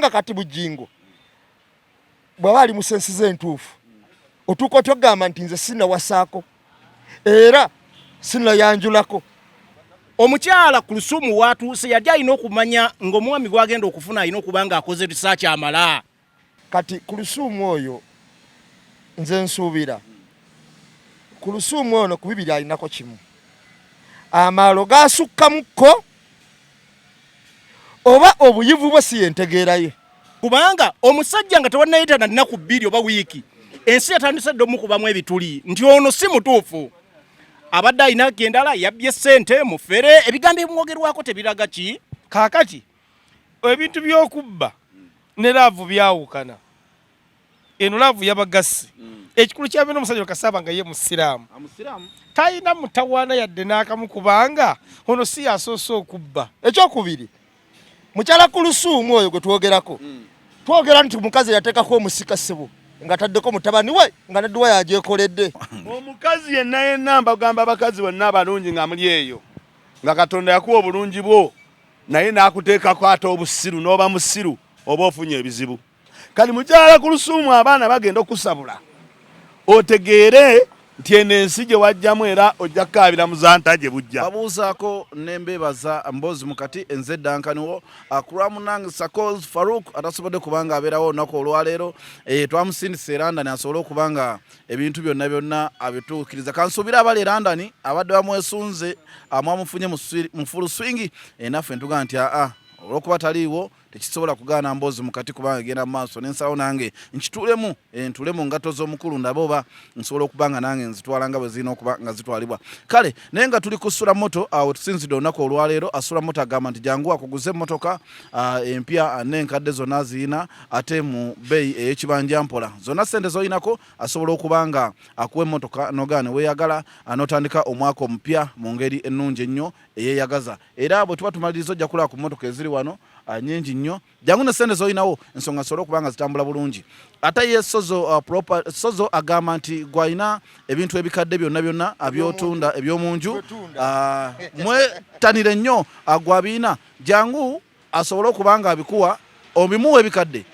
nga kati Bugingo bw'abali mu sensi z'entuufu otuuka otogamba nti nze sinnawasaako era sinnayanjulako. Omukyala Kuluthum watuuse yali alina okumanya ng'omwami gwagenda okufuna alina okuba ng'akoze research amala. Kati Kuluthum oyo nze nsuubira Kuluthum ono ku bibiri alinako kimu, amaalo gaasukkamukko oba obuyivu bwe si yentegeeraye. Kubanga omusajja nga tewannayita nnaku 2 oba wiiki ensi yatandise dde omukubamu ebituli nti ono si mutuufu. Abadde alina gendala yabbye ssente mufere ebigambo ebimwogerwako tebiraga ki. Kaakati ebintu by'okubba ne laavu byawukana. Eno laavu yabagasi. Ekikulu kya bino omusajja Kasaba nga ye musiraamu. Talina mutawaana yadde n'akamu kubanga ono si yasoose okubba. Ekyokubiri mukyala Kuluthum oyo gwe twogerako twogera nti mukazi yateekako omusika ssebo nga taddeko mutabani we nga nedduwa yagyekoledde. Omukazi yenna mbagamba abakazi bonna abalungi nga muli eyo nga Katonda yakuwa obulungi bwo naye n'akuteekako ate obusiru n'oba musiru oba ofunye ebizibu. Kati mukyala Kuluthum abaana bagenda okusabula otegeere nti eno ensi gye wajjamu era ojja kukaabira muzanta gye bujja. Babuuzaako nembeebaza mbozi mukati enze Dankaniwo akulwamu nange Sakoz Farouk atasobodde kubanga abeerawo olunaku olwaleero twamusindisa e London asobole okubanga ebintu byonna abituukiriza. Kansuubira abali e London abadde bamwesunze mwamufunye mu full swing naffe ntuga nti olw'okuba taliiwo tekisobola kugaana mbozi mukati kubanga genda mu maaso n'ensalawo nange nkituulemu ntule mu ngato z'omukulu ndabe oba nsobola okubanga nange nzitwala nga bwe zirina okuba nga zitwalibwa. Kale naye nga tuli kusula moto awo tusinzidde olunaku olwaleero asula moto agamba nti jangu akuguze emmotoka empya n'enkadde zonna zirina ate mu bbeeyi ey'ekibanja mpola zonna sente z'oyinako asobola okubanga akuwa emmotoka nogaane weeyagala n'otandika omwaka omupya mu ngeri ennungi ennyo eyeeyagaza. Era bwe tuba tumaliriza ojja kulaba ku mmotoka eziri wano nyingi nnyo jangu ne sente z'olinawo ensonga nsobole okubanga zitambula bulungi. Ate ye Sozo agamba nti gwalina ebintu ebikadde byonna abyotunda eby'omunju mwetanire nnyo gw'abiina jangu asobole okubanga abikuwa obimuwa ebikadde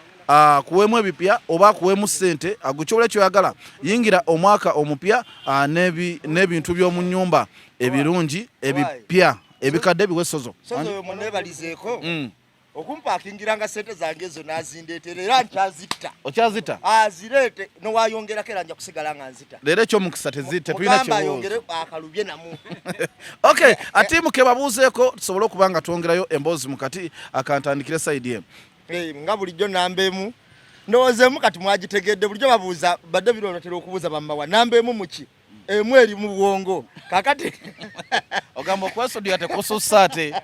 kuweemu ebipya oba akuweemu ssente agukyobole kyoyagala. Yingira omwaka omupya n'ebintu by'omu nnyumba ebirungi ebipya ebikadde biwe Sozo. Sozo munebalizeeko okumpakingiranga sente zange ezo nazindeetera era nkyazitta. Okyazita? Azireete nowayongerako era nja kusigala nga nzita. Leero ekyomukisa tezite tulina kyo. Ayongere akalubye namu. Okay, atiimu ke babuuzeeko tusobole okubanga twongerayo emboozi mukati akantandikire side emu. Nga bulijjo namba emu ndowoozeemu kati mwagitegedde bulijjo babuuza badde biro batera okubuuza bammawa namba emu muki emu eri mu bwongo kakati ogamba okwesodia tekusussa ate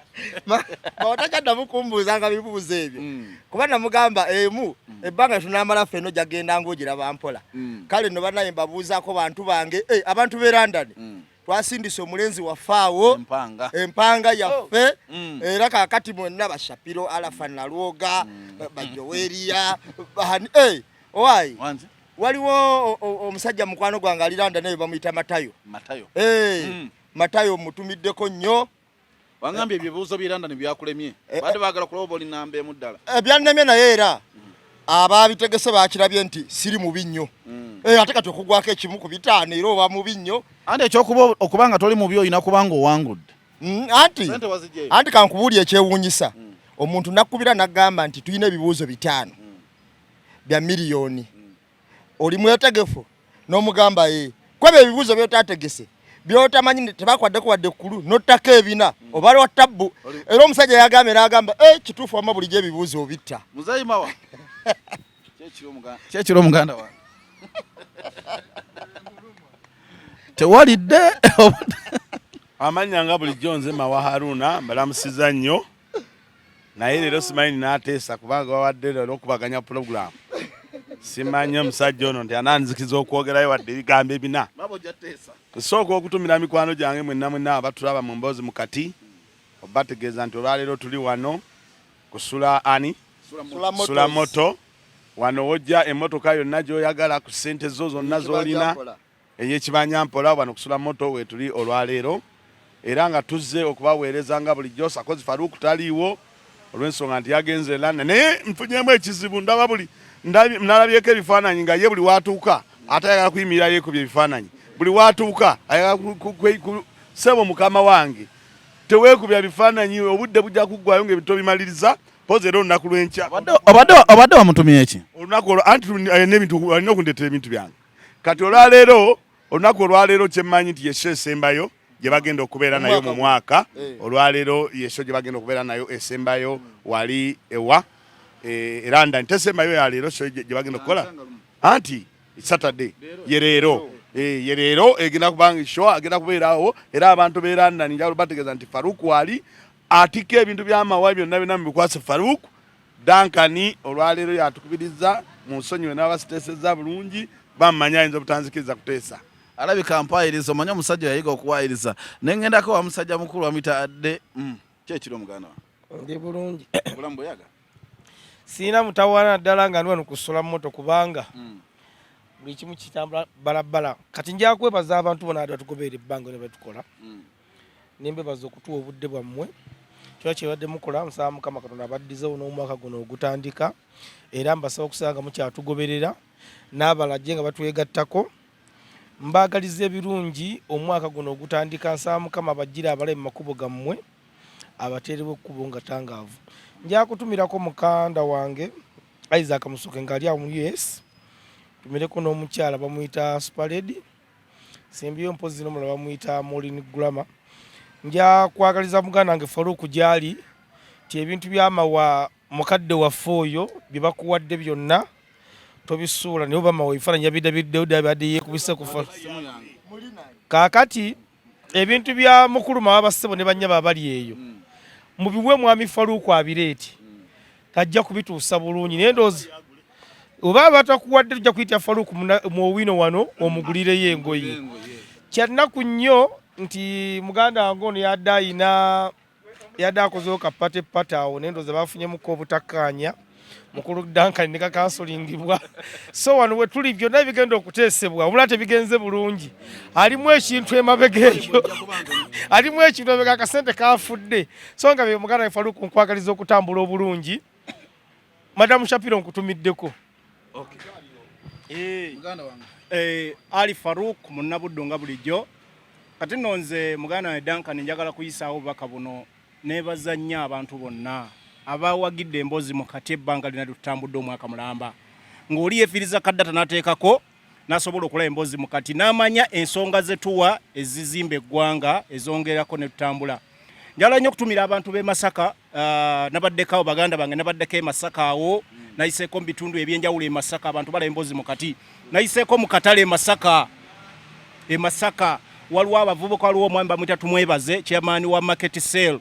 bawatakaddamu kumbuuza nga bibuuza ebyo kuba namugamba emu ebbanga tunamala ffenno gyagenda ng'ogiraba mpola kale no banaye mbabuuzaako bantu bange abantu b'e London twasindise omulenzi wafaawo empanga yaffe era kakati mwenna bashapiro Alafa Nalwoga bajoweriya owaayi waliwo omusajja mukwano gwange ali London naye bamuyita Matayo. Matayo mutumiddeko nnyo. Wangambye ebibuuzo by'e London byakulemye badde baagala kulaba oli namba emu ddala. Byannemye naye era abaabitegese baakirabye nti siri mubi nnyo. Ate kati okugwako ekimu ku bitaano era oba mubi nnyo. Andi ekyokuba okubanga toli mubi oyina kubanga owangudde. Anti kankubuulya ekyewuunyisa. Omuntu nakkubira n'agamba nti tulina ebibuuzo 5 bya miliyoni. Oli mwetegefu n'omugamba kwebyo ebibuuzo by'otategese by'otamanyi tebakwaddeko wadde kkulu n'ottako ebina oba lwa tabbu era omusajja yagamba era agamba kituufu wamma bulijjo ebibuuzo obitta. Muzayimawa kyekiro muganda wange tewalidde amanya nga bulijjo nze Mawa Haruna mbalamusiza nnyo naye leero simanyi n'ateesa kubanga bawadde leero okubaganya pulogulaamu. Simanya omusajja ono nti ananzikiza okwogerayo wadde ebigambo ebina. Tusooka okutumira mikwano gyange mwenna abatulaba mu mboozi mukati obategeeza nti olwaleero tuli wano kusula sula moto wano wojja emmotoka yonna gy'oyagala ku ssente zo zonna z'olina ey'ekibanja mpola wano kusula moto weetuli olwaleero era nga tuzze okubaweereza nga bulijjo Sakozi Farouk taliiwo olw'ensonga nti yagenze London naye nfunyemu ekizibu ndaba buli nalabyeko ebifaananyi nga ye buli watuuka atayagala kuyimirirayo ekubya ebifaananyi buli watuuka ayagala sebo mukama wange teweekubya bifaananyi obudde bujja kuggwayo ng'ebitobimaliriza pozi era olunaku lw'enkya obadde wamutumye eki olunaku olwo anti n'ebintu alina okundeetera ebintu byange kati olwaleero olunaku olwaleero kyemmanyi nti yesho esembayo gye bagenda okubeera nayo mu mwaka olwaleero yesho gye bagenda okubeera nayo esembayo wali ewa London tesembayo yaleero so gye bagenda okukola anti Saturday yereero egenda kubanga show agenda kubeerawo era abantu b'e London njalo bategeeza nti Farouk wali atika ebintu by'amawa byonna byonna bikwase Farouk Dankani olwaleero yatukubiriza mu nsonyiwe n'abasiteesezza bulungi bammanya ayinza obutanzikiriza kuteesa alabika mpayiriza omanya omusajja yayiga okuwayiriza nengendako wa musajja mukulu wamitadde kyekiro muganda ndi bulungi bulamu bweyaga siina mutawaana ddala nga ndi wano kusula mu moto kubanga buli kimu kitambula balabala kati nja kwebaza abantu bona batugoberera ebbanga ne batukola nembebaza okutuwa obudde bwammwe kiba kyebadde mukola musaba Mukama Katonda abaddizeewo n'omwaka guno ogutandika era mbasaba okusanga mukyatugoberera n'abalajje nga batwegattako mbaagaliza ebirungi omwaka guno ogutandika nsaba Mukama abajjire abalabe mu makubo gammwe abateerewo ekkubo nga tangaavu nja kutumirako mukanda wange Isaac Musoke ng'ali awo mu US tumireko n'omukyala bamuyita Spaledi simbiyo mpozi n'omulala bamuyita Molin Grama nja kwagaliza muganda wange Farouk gyali ti ebintu by'amawa mukadde waffe oyo bye bakuwadde byonna tobisuula nibo bamawa ebifaananyi yabidde yeekubise kufa kaakati ebintu bya mukulu mawa bassebo ne bannyaba abali eyo mubiwe mwami Farouk abireeti tajja kubituusa bulungi naye ndoozi oba batakuwadde tujja kuyita Farouk mu Bwino wano omugulireyo engoye kyannaku nnyo nti muganda wange ono yadde akozeho kapatepata awo naye ndoozi bafunyemuko obutakkaanya mukulu Dankani ne kakansolingibwa so wano we tuli byonna bigenda okuteesebwa wabula tebigenze bulungi alimu ekintu emabega eyo alimu ekintu emabega akasente kafudde so nga bye muganda we Farouk nkwagaliza okutambula obulungi Madamu Shapiro nkutumiddeko Ali Farouk munnabuddu nga bulijjo kati nno nze muganda we Dankani njagala kuyisaawo obubaka buno neebaza nnyo abantu bonna abawagidde emboozi mu kati ebbanga lina tutambudde omwaka mulamba ng'oli yeefiriza kaddata n'ateekako n'asobola okulaba emboozi mu kati n'amanya ensonga ze tuwa ezizimba eggwanga ezongerako ne tutambula njagala nnyo okutumira abantu b'e Masaka nabaddeko awo baganda bange nabaddeko e Masaka awo nayiseeko mu bitundu ebyenjawulo e Masaka abantu balaba emboozi mu kati nayiseeko mu katale e Masaka waliwo abavubuka waliwo omwami bamuyita tumwebaze chairman wa market sale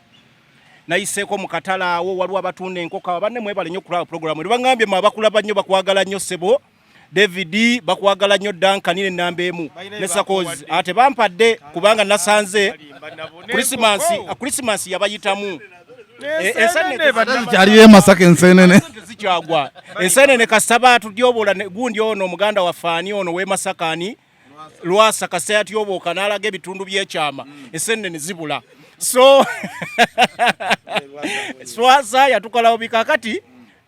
nayiseeko mu katale awo waliwo abatunda enkoko banne mwebale nnyo okulaba programu ne bangambye mwe bakulaba nnyo bakwagala nnyo sebo David bakwagala nnyo Dankani ne namba emu ne Sakozi ate bampadde kubanga nasanze Christmas yabayitamu kyali ye Masaka ensenene zikyagwa ensenene kasaba tudyobola gundi ono omuganda wafaani ono we Masakani Lwasa kasaya tyoboka n'alaga ebitundu by'ekyama ensenene zibula so swasa yatukalawo bikakati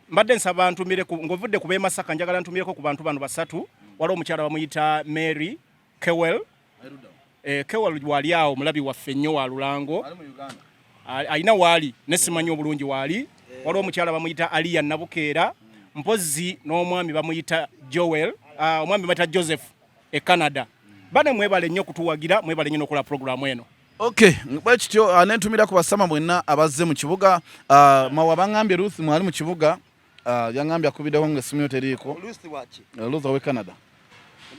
mbadde nsaba ntumire ngovudde ku b'e Masaka njagala ntumireko ku bantu bano basatu waliwo omukyala bamuyita Mary Kewell Kewell wali awo mulabi waffe nnyo wa Lulango alina waali nesimanyi obulungi waali waliwo omukyala bamuyita Aliya Nabukeera mpozi n'omwami bamuyita Joel omwami bamuyita Joseph e Canada bane mwebale nnyo kutuwagira mwebale nnyo n'okola programu eno Okay, bwekityo nentumira ku basama mwenna abazze mu kibuga mawa bangambye Ruth mwali mu kibuga yangambye akubiddeho ng'essimu teriiko Ruth we Canada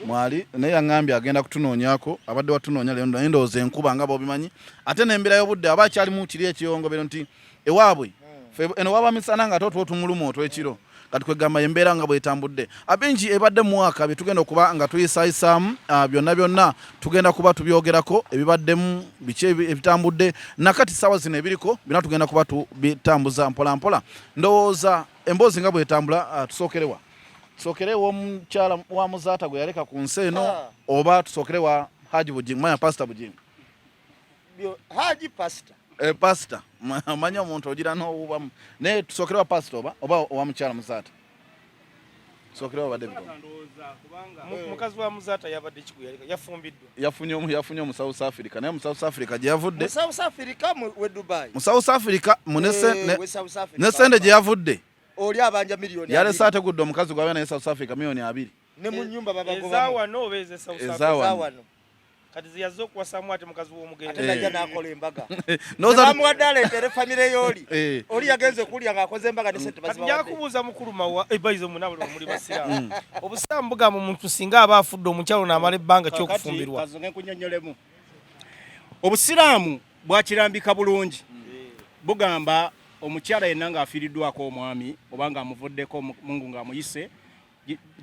mwali naye yangambye agenda kutunoonyako abadde watunoonya leero naye ndowooza enkuba nga bwobimanyi ate n'embeera y'obudde aba akyali mu kiri ekiyongobero nti ewaabwe eno waba misana nga ate tumuluma otw'ekiro kati kwegamba embeera nga bwetambudde abingi ebadde mu mwaka bye tugenda okuba nga tuyisaayisaamu byonna byonna tugenda kuba tubyogerako ebibaddemu biki ebitambudde nakati ssaawa zino ebiriko byonna tugenda kuba tubitambuza mpola mpola ndowooza emboozi nga bwetambula tusookerewa omukyala wa muzaata gwe yaleka ku nsi eno oba tusookerewa Haji Bugingo manya Pastor Bugingo pastor manya omuntu ogira n'obuba naye tusookerewa pastor oba owa mukyala muzaata tusookerewa badde mukazi wa muzaata yabadde kiguyalika yafumbiddwa yafunye mu South Africa naye mu South Africa gye yavudde mu South Africa we Dubai mu South Africa ne sente gye yavudde oli abanja miliyoni yalese ategudde omukazi gwabe naye South Africa miliyoni 2 ne mu nyumba babagoba ezawano obeze South Africa kati ziyazo okuwasamu ate mukazi w'omugendo najja n'akola embaga bamuwadde tere famire y'oli oli yagenze kulya ng'akoze embaga ne sente bazibawadde yakubuuza mukulu mawa ebayizo munabuli omuli basiraamu obusiraamu bugamba omuntu singa aba afudde omukyalo n'amala ebbanga ky'okufumbirwa nkunyonyolemu obusiraamu bwakirambika bulungi bugamba omukyala yenna ng'afiiriddwako omwami oba ng'amuvuddeko mungu ng'amuyise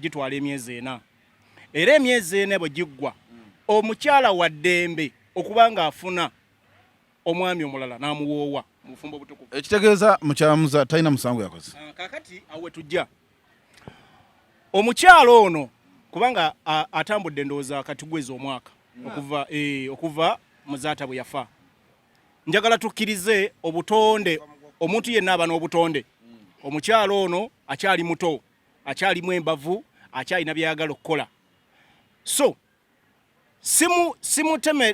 gitwala emyezi 4 era emyezi 4 bwe giggwa omukyala wa ddembe okubanga afuna omwami omulala n'amuwoowa mu bufumbo butukuvu ekitegeeza mukyala muza talina musango yakoze kakati awe tujja omukyala ono kubanga atambudde ndowooza kati gwezi omwaka okuva muzaata bwe yafa njagala tukkirize obutonde omuntu yenna aba n'obutonde omukyala ono akyali muto akyalimu embavu akyalina byayagala okukola so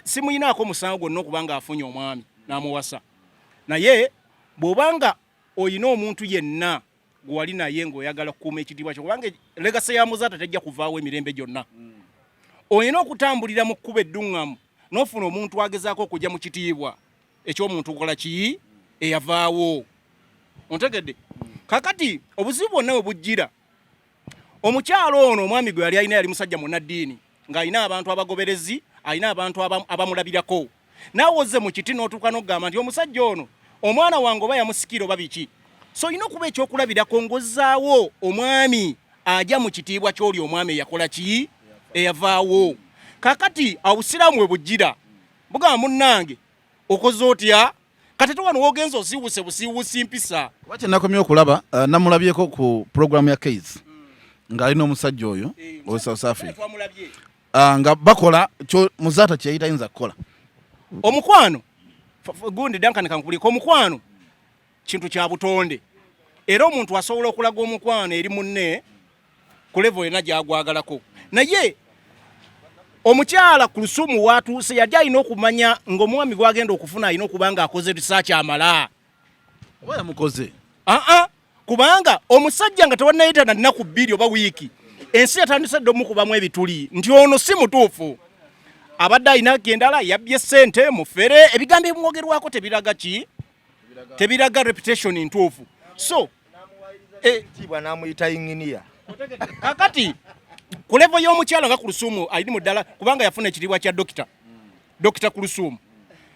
simuyinaako musango gwonna okubanga afunye omwami n'amuwasa naye bw'obanga oyina omuntu yenna gwe wali naye ng'oyagala kukuuma ekitiibwa kyo kubanga legase ya muzaata tejja kuvaawo emirembe gyonna olina okutambulira mu kkuba edduŋŋamu n'ofuna omuntu agezaako okujja mu kitiibwa eky'omuntu okola ki eyavaawo ontegedde kakati obuzibu bwonna bwe bujjira omukyalo ono omwami gwe yali alina yali musajja munnaddiini ng'alina abantu abagoberezi alina abantu abamulabirako naawe ozze mu kiti n'otuuka n'okugamba nti omusajja ono omwana wange oba yamusikira oba biki so olina okuba ekyokulabirako ng'ozzaawo omwami ajja mu kitiibwa ky'oli omwami eyakola ki eyavaawo kakati obusiraamu bwe bujjira bugamba munnange okoze otya kati wano woogenza osiiwuse busiiwusi mpisa wakye nakomye okulaba namulabyeko ku programu ya Case ng'alina omusajja oyo owe South Africa nga bakola muzaata kyeyita yinza kukola omukwano gundi Duncan kankuliko omukwano kintu kya butonde era omuntu asobola okulaga omukwano eri munne ku level ena gyagwagalako naye omukyala Kuluthum watuuse yali alina okumanya ng'omwami gwagenda okufuna alina okuba nga akoze research amala oba yamukoze kubanga omusajja nga tewannayita na ku 2 oba wiiki ensi yatandise dde omukubamu ebituli nti ono si mutuufu abadde alina gendala yabbye ssente mufere ebigambo ebimwogerwako tebiraga ki tebiraga reputation ntuufu so tibwa namuyita inginiya kakati ku level y'omukyala nga Kuluthum alini mu ddala kubanga yafuna ekitiibwa kya Dr. Kuluthum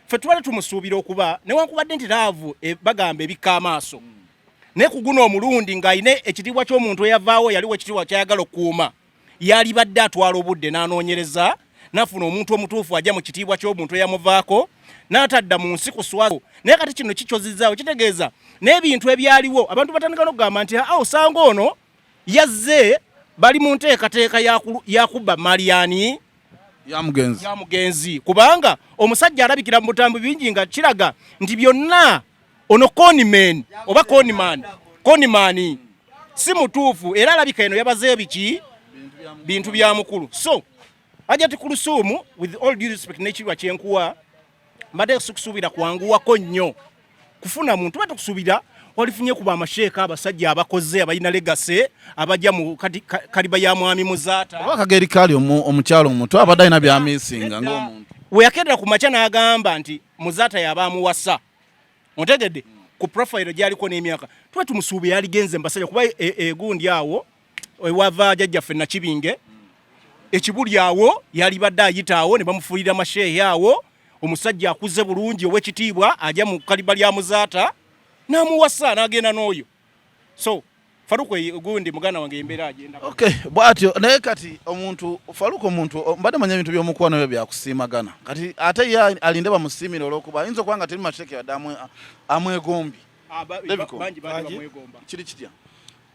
ffe twali tumusuubira okuba newankubadde nti laavu bagamba ebikka amaaso naye ku guno omulundi ng'alina ekitiibwa ky'omuntu eyavaawo yaliwo ekitiibwa kyayagala okukuuma yali badde atwala obudde n'anoonyereza n'afuna omuntu omutuufu ajja mu kitiibwa ky'omuntu eyamuvaako n'atadda mu nsi kuswazo naye kati kino kikyozizaawo kitegeeza n'ebintu ebyaliwo abantu batandika n'okugamba nti osanga ono yazze bali mu nteekateeka yakubba maliyani yamugenzi kubanga omusajja alabikira mu butambu bingi nga kiraga nti byonna ono conman oba conman si mutuufu era alabika eno yabazeeyo biki bintu bya mukulu so Hajati Kuluthum with all due respect n'ekirwa kyenkuwa mbadde kusuubira kwanguwako nnyo kufuna muntu batukusuubira walifunye kuba amasheeka abasajja abakoze abalina legase abajja mu kaliba ya mwami muzaata oba kageri kali omukyalo omuto abadde alina byamisinga ng'omuntu we yakedera ku makya n'agamba nti muzaata yabamuwasa ontegedde ku profile gyaliko n'emyaka tuba tumusuubira yaligenze mbasajja kuba egundi awo ewava jjajjaffe Nakibinge ekibuli awo yali badde ayitaawo ne bamufuulira amasheehe awo omusajja akuze bulungi ow'ekitiibwa ajja mu kaliba lya muzaata n'amuwasa n'agenda n'oyo so Faruku gundi muganda wange embeera agenda okay bwatyo naye kati omuntu Faruku omuntu mbadde manya ebintu by'omukwano ebyo byakusiimagana kati ate ye alinde bamusiimire olw'okuba ayinza okuba nga teri mateeke yadde amwegombi bangi bamwegomba kiri kitya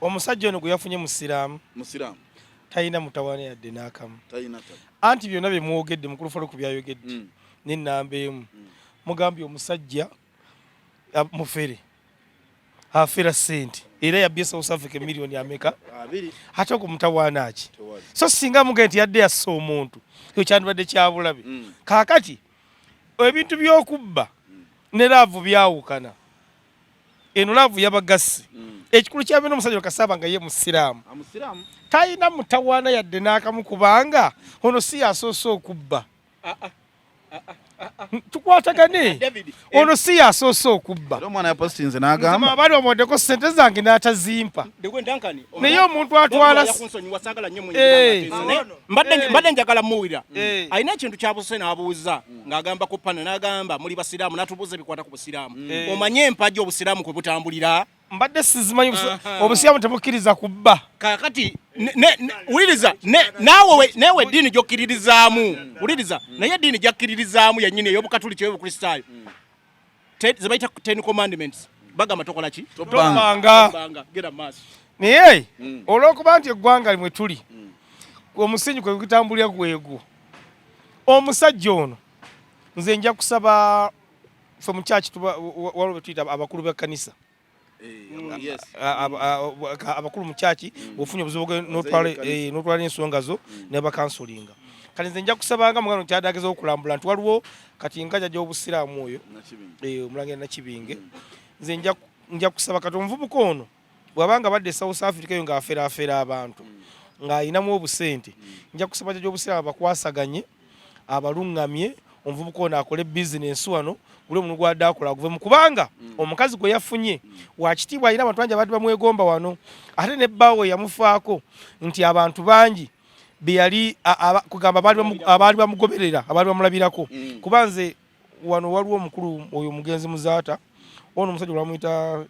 omusajja ono gwe yafunye musiraamu talina mutawaana yadde n'akamu anti byonna bye mwogedde mukulu Faruku byayogedde n'ennamba emu mugambye omusajja mufere afera sente era yabbye South Africa milioni ameka ate okumutawaana ki so singa muge nti yadde yassa omuntu ekyo kyandibadde kyabulabe kaakati ebintu by'okubba ne laavu byawukana eno laavu yabagasi ekikulu kyabyo n'omusajja Kasaba nga ye musiraamu talina mutawaana yadde n'akamu kubanga ono si yasoose okubba tukwatagane ono si yasoose okubba omwana yapostinze n'agamba abali bamuwaddeko ssente zange n'atazimpa naye omuntu atwala mbadde njagala muwulira alina ekintu kyabuse n'abuuza ng'agamba ku pana n'agamba muli basiraamu n'atubuuza ebikwata ku busiraamu omanye empagi obusiraamu kwe butambulira mbadde sizimanyi obusiraamu tebukkiriza kubba kakati wuliriza newe eddiini gy'okkiririzaamu wuliriza naye eddiini gyakkiririzaamu yennyini ey'obukatuliki ey'obukristaayo ze bayita 10 commandments bagamba tokola ki tobbanga gera maaso naye olw'okuba nti eggwanga limwe tuli omusingi kwe gutambulira gwegwo omusajja ono nze nja kusaba fe mu kyaki waliwo betuyita abakulu b'ekkanisa abakulu mu kyaki ofunye obuzibu n'otwala ensonga zo ne bakansolinga kati nze nja kusabanga mugano kyadageza okulambula nti waliwo kati nga jjajja w'obusiraamu oyo omulangira Nakibinge nze nja kusaba kati omuvubuka ono bw'abanga badde South Africa eyo ng'afeeraafeera abantu ng'ayinamu obusente nja kusaba jjajja w'obusiraamu bakwasaganye abaluŋŋamye omuvubuka ono akole bizinensi wano gule omuntu gwadde akola guvemu kubanga omukazi gwe yafunye wakitiibwa alina abantu bangi abadde bamwegomba wano ate ne bbaawe yamufaako nti abantu bangi beyali kugamba abaali bamugoberera abaali bamulabirako kuba nze wano waliwo omukulu oyo omugenzi Muzaata ono omusajja olamuyita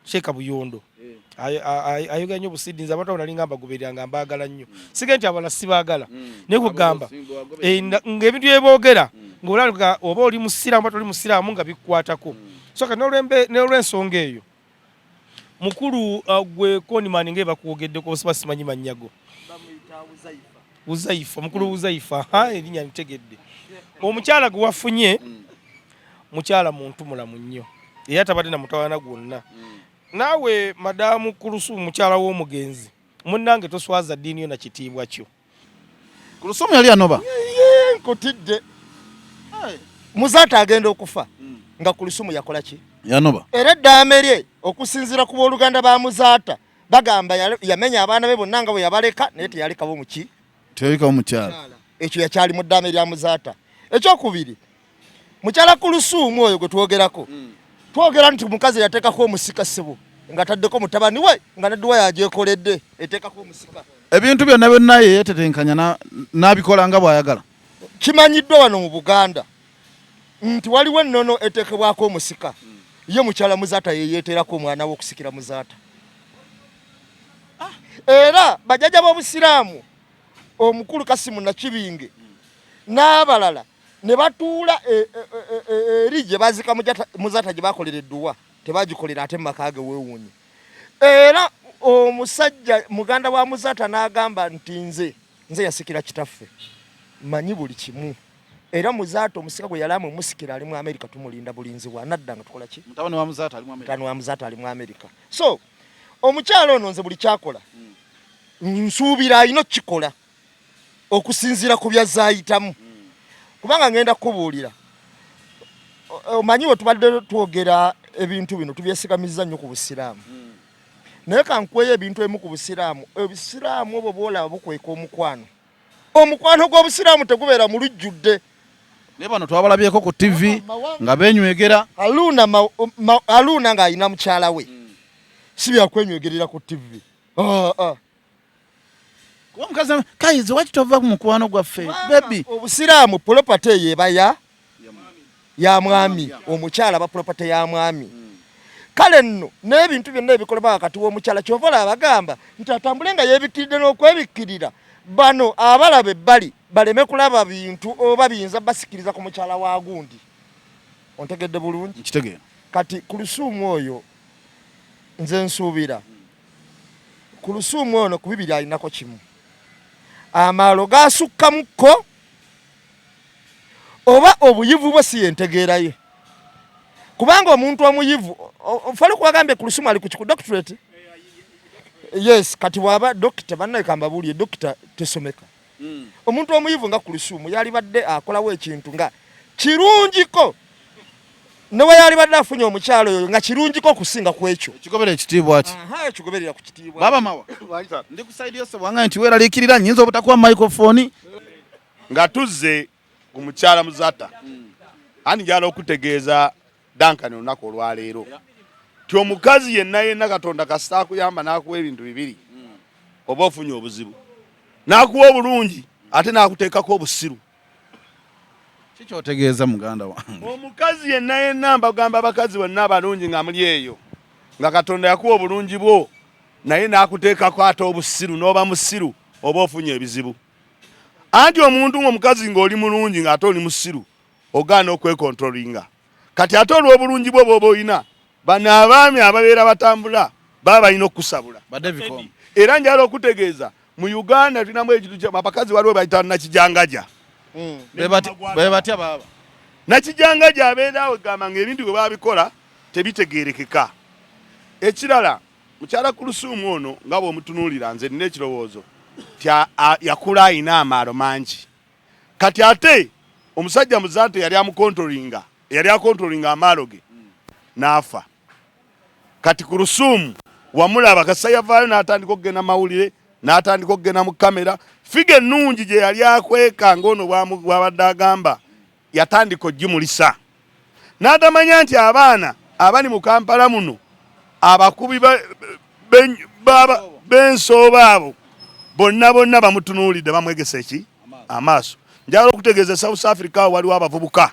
Sheeka Buyondo ayogera nnyo obusidinzi abantu abo nali nga mbagoberera nga mbaagala nnyo sige nti abalala sibaagala naye kugamba ng'ebintu byeboogera ng'olanga oba oli musiraamu ate oli musiraamu nga bikkwatako so kati n'olw'ensonga eyo mukulu gwe Konimani nga bakuwogeddeko oba simanyi mannyago Uzaifa mukulu Uzaifa erinnya nitegedde omukyala gwe wafunye mukyala muntu mulamu nnyo era tabadde na mutawaana gwonna naawe madamu Kuluthum mukyala w'omugenzi munnange toswaza ddiini yo na kitiibwa kyo Kuluthum yali anoba nkutidde Muzaata agenda okufa nga Kuluthum yakola ki yanoba era eddaame lye okusinziira ku booluganda ba Muzaata bagamba yamenya abaana be bonna nga bwe yabaleka naye teyalekawo muki teyalekawo mukyala ekyo yakyali mu ddaame lya Muzaata ekyokubiri mukyala Kuluthum oyo gwe twogerako twogera nti mukazi yateekako omusika ssebo nga taddeko mutabani we nga nedduwa yagyekoledde eteekako omusika ebintu byonna byonna ye yetetenkanya n'abikola nga bw'ayagala kimanyiddwa wano mu Buganda nti waliwo ennono eteekebwako omusika ye mukyala Muzaata ye yeeterako omwana we okusikira Muzaata era bajjajja b'obusiraamu omukulu Kasimu Nakibinge n'abalala ne batuula eri gye bazika Muzaata gye bakolera edduwa tebagikolera ate mu maka ge weewuunye era omusajja muganda wa Muzaata n'agamba nti nze yasikira kitaffe manyi buli kimu era Muzaata omusika gwe yali amumusikira ali mu Amerika tumulinda bulinzi bwa nadda nga tukola ki mutabani wa Muzaata ali mu Amerika so omukyalo ono nze buli kyakola nsuubira alina okukikola okusinziira ku byazaayitamu kubanga ngenda kubuulira omanyi we tubadde twogera ebintu bino tubyesigamiza nnyo ku busiraamu naye kankweyo ebintu emu ku busiraamu obusiraamu obwo bwolaba bukweka omukwano gw'obusiraamu tegubeera mu lujjudde naye bano twabalabyeko ku TV nga beenywegera aluuna ng'alina mukyala we si byakwenywegerera ku TV kuba mukazi kayizi waki tova ku mukwano gwaffe bebi obusiraamu property yeeba ya mwami omukyala ba property ya mwami kale nno n'ebintu byonna ebikolebwa wakati w'omukyala kyova olaba bagamba nti atambule nga yeebikkiridde n'okwebikkirira bano abalaba ebbali baleme kulaba bintu oba biyinza basikiriza ku mukyala wa gundi ontegedde bulungi kitegeera kati Kuluthum oyo nze nsuubira Kuluthum ono ku bibiri alinako kimu amaalo gasukkamukko oba obuyivu bwe si yentegeeraye kubanga omuntu omuyivu fali kuwagambe Kuluthum ali ku doctorate. Yes, kati waba doctor bannaye kambabuulye doctor tesomeka. Omuntu omuyivu nga Kuluthum yali badde akolawo ekintu nga kirungiko newe yali badde afunye omukyalo oyo nga kirungiko okusinga ku ekyo. Ekigobera ekitiibwa ati. Ekigoberera ku kitiibwa. Baba mawa. Ndi ku side yose bwanga nti weeraliikirira nnyinza obutakuwa microphone. Nga tuzze ku mukyala Muzata. Ani njala okutegeeza Duncan olunaku olwaleero. Ti omukazi yenna Katonda kasita akuyamba n'akuwa ebintu bibiri. Oba ofunye obuzibu. N'akuwa obulungi ate n'akuteekako obusiru. Kikyotegeeza muganda wange. Omukazi yenna mbagamba abakazi bonna abalungi nga muli eyo. Nga Katonda yakuwa obulungi bwo naye n'akuteekako ate obusiru n'oba musiru oba ofunye ebizibu. Anti omuntu ng'omukazi ng'oli mulungi ng'ate oli musiru ogaana okwekontrolinga. Kati ate olw'obulungi bwo bw'oba oyina bano abaami ababeera batambula baba balina okukusabula. Era njala okutegeeza mu Uganda tulinamu ekintu abakazi waliwo bayita nakijangaja. Be batya baba. Nakijangaja abeerawo gamba ng'ebintu bwe babikola tebitegeerekeka. Ekirala mukyala Kuluthum ono nga bw'omutunuulira nze nina ekirowoozo yakula ayina amaalo mangi. Kati ate omusajja Muzante yali akontrolinga amaalo ge n'afa. Kati Kuluthum wamulaba kasa yavaayo n'atandika okugenda mawulire n'atandika okugenda mu kamera. Figa ennungi gye yali akweka ng'ono bw'abadde agamba yatandika ogimulisa. N'atamanya nti abaana abali mu Kampala muno abakubi b'ensooba abo bonna bamutunuulidde bamwegesa eki amaaso. Njala okutegeeza South Africa waliwo abavubuka.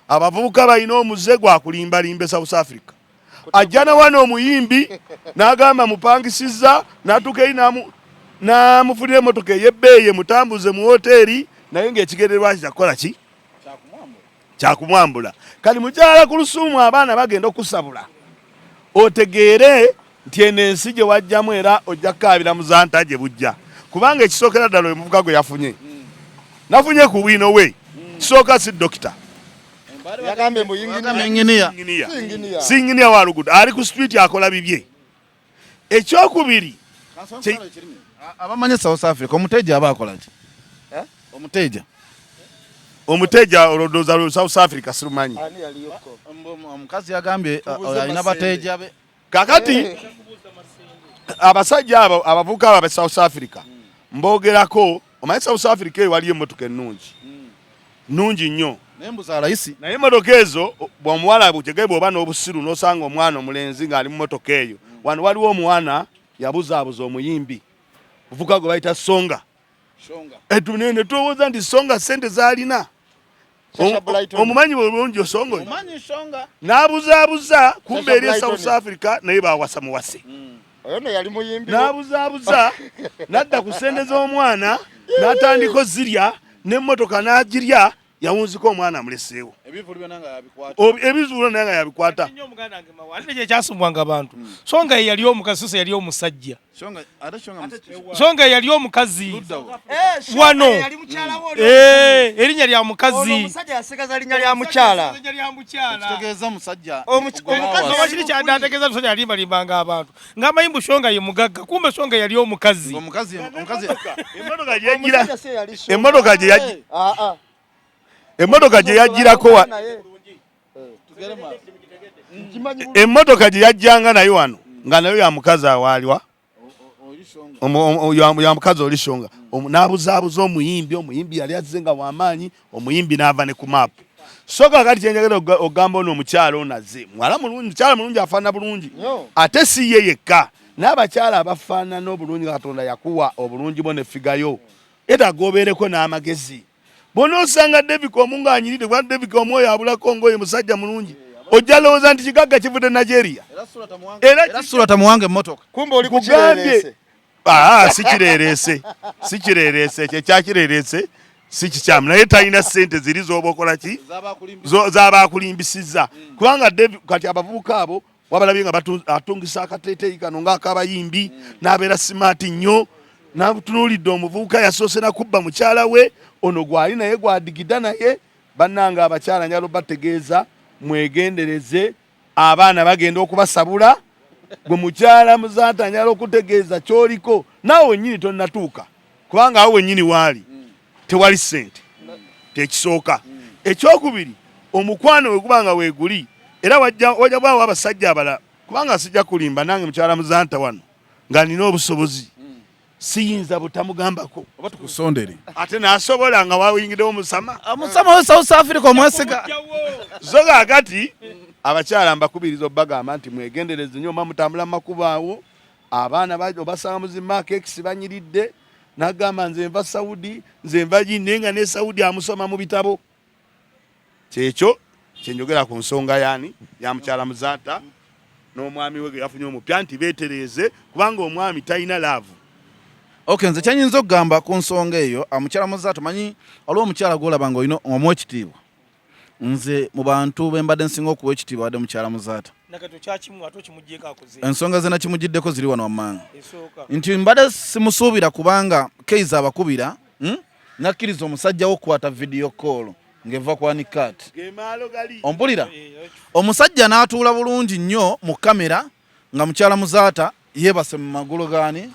Abavubuka balina omuze gwakulimbalimba South Africa. Ajja na wano omuyimbi n'agamba mupangisiza n'atuuka eri n'amufunira emmotoka ey'ebbeeyi mutambuze mu hoteeri naye ng'ekigendererwa kyakukola ki? Kyakumwambula. Kati mukyala Kuluthum abaana bagenda okusabula. Otegeere nti eno ensi gye wajjamu era ojja kukaabira Muzanta gye bujja. Kubanga ekisookera ddala omuvubuka gwe yafunye. Nafunye ku Bwino we. Kisooka si dokita. Yagambe mbu Singiniya wa luguudo. Ali ku street akola bibye. Ekyokubiri. Abamanye South Africa omuteja aba akola ki? Omuteja olowooza South Africa sirumanyi. Omukazi yagambye alina bateja be. Kakati abasajja abo abavubuka abo aba South Africa mbogerako omanyi South Africa eyo waliyo emmotoka ennungi. Nnungi nnyo. Nembuza layisi. Naye emmotoka ezo bw'omuwala butegeye bw'oba n'obusiru n'osanga omwana omulenzi ng'ali mu mmotoka eyo. Wano waliwo omwana yabuzaabuza omuyimbi. Buvuga gwe bayita Songa. Etunene tulowooza nti Songa ssente z'alina. Omumanyi bulungi Songa oyo. N'abuzaabuza kumbe eri South Africa naye bawasa muwase. N'abuzaabuza n'adda ku ssente z'omwana n'atandika zirya n'emmotoka n'agirya yawunzika omwana amuleseewo. Ebivulu byonna nga yabikwata. Ate kyasumbwanga abantu. Songa yali omukazi so yali omusajja. Songa yali omukazi. Wano. Erinnya lya mukazi. Omusajja yasigaza linnya lya mukyala. Kitegeeza musajja. Omukazi wakiri kyadategeeza musajja yalimbalimbanga abantu. Ng'amayimbu Songa ye mugagga. Kumbe Songa yali omukazi. Omukazi. Emmotoka gye yajjirako emmotoka gye yajjanga nayo wano nga nayo ya mukazi awaalwa ya mukazi oli Songa. N'abuzaabuza omuyimbi yali azze nga w'amaanyi, omuyimbi n'ava ne ku maapu. So kakati kyenjagala ogamba ono omukyala ono azze mukyala mulungi afaanana bulungi ate si ye yekka n'abakyala abafaanana obulungi Katonda yakuwa obulungi bwo ne figayo etaaga obeereko n'amagezi. Bono osanga David Omunga anyiride kwa David Omwoyo abulako ngoye musajja mulungi. Ojja lowooza nti kigagga kivudde Nigeria. Era sula tamuwange emmotoka. Kumbe oli ku kirerese. Si kirerese kyakirerese si kikyamu naye talina ssente ziri z'oba okola ki z'abaakulimbisizza. Kubanga David kati abavubuka abo wabalabye nga atungisa akateeteeyi kano ng'akabayimbi n'abeera simaati nnyo. N'atunuulidde omuvubuka yasoose na kubba mukyala we ono gwali naye gwadigida naye bannanga abakyala njalo bategeeza mwegendereze abaana bagenda okubasabula gwe mukyala muzaata anyala okutegeeza kyoliko naawe wennyini tonnatuuka kubanga awo wennyini waali tewali ssente tekisooka ekyokubiri omukwano we gubanga weeguli era wajja bwawo abasajja abalala kubanga sijja kulimba nange mukyala muzaata wano nga nina obusobozi siyinza butamugambako oba tukusondere ate nasobola nga wawingiddewo musama wa South Africa omwesiga zoga agati abakyala mbakubiriza obbagamba nti mwegendereze nnyo oba mutambula mu makubo awo abaana obasanga muzimaaka ekisi banyiridde n'agamba nze nva Saudi nze nva Gine nga ne Saudi amusoma mu bitabo kyekyo kyenjogera ku nsonga yaani ya mukyala muzaata n'omwami we ge yafunye omupya nti beetereeze kubanga omwami talina laavu. Okay, nze kyanyinza okugamba ku nsonga eyo amukyala muzaata manyi waliwo omukyala gwolaba nga olina omuwa ekitiibwa nze mu bantu bembadde nsinga okuwa ekitiibwa wadde mukyala muzaata ensonga ze nakimugiddeko ziri wano wammanga nti mbadde simusuubira kubanga keiza abakubira nakkiriza omusajja wo okukwata video call ng'eva ku anikat ompulira omusajja n'atuula bulungi nnyo mu kamera nga mukyala muzaata yeebase mu magulu gaani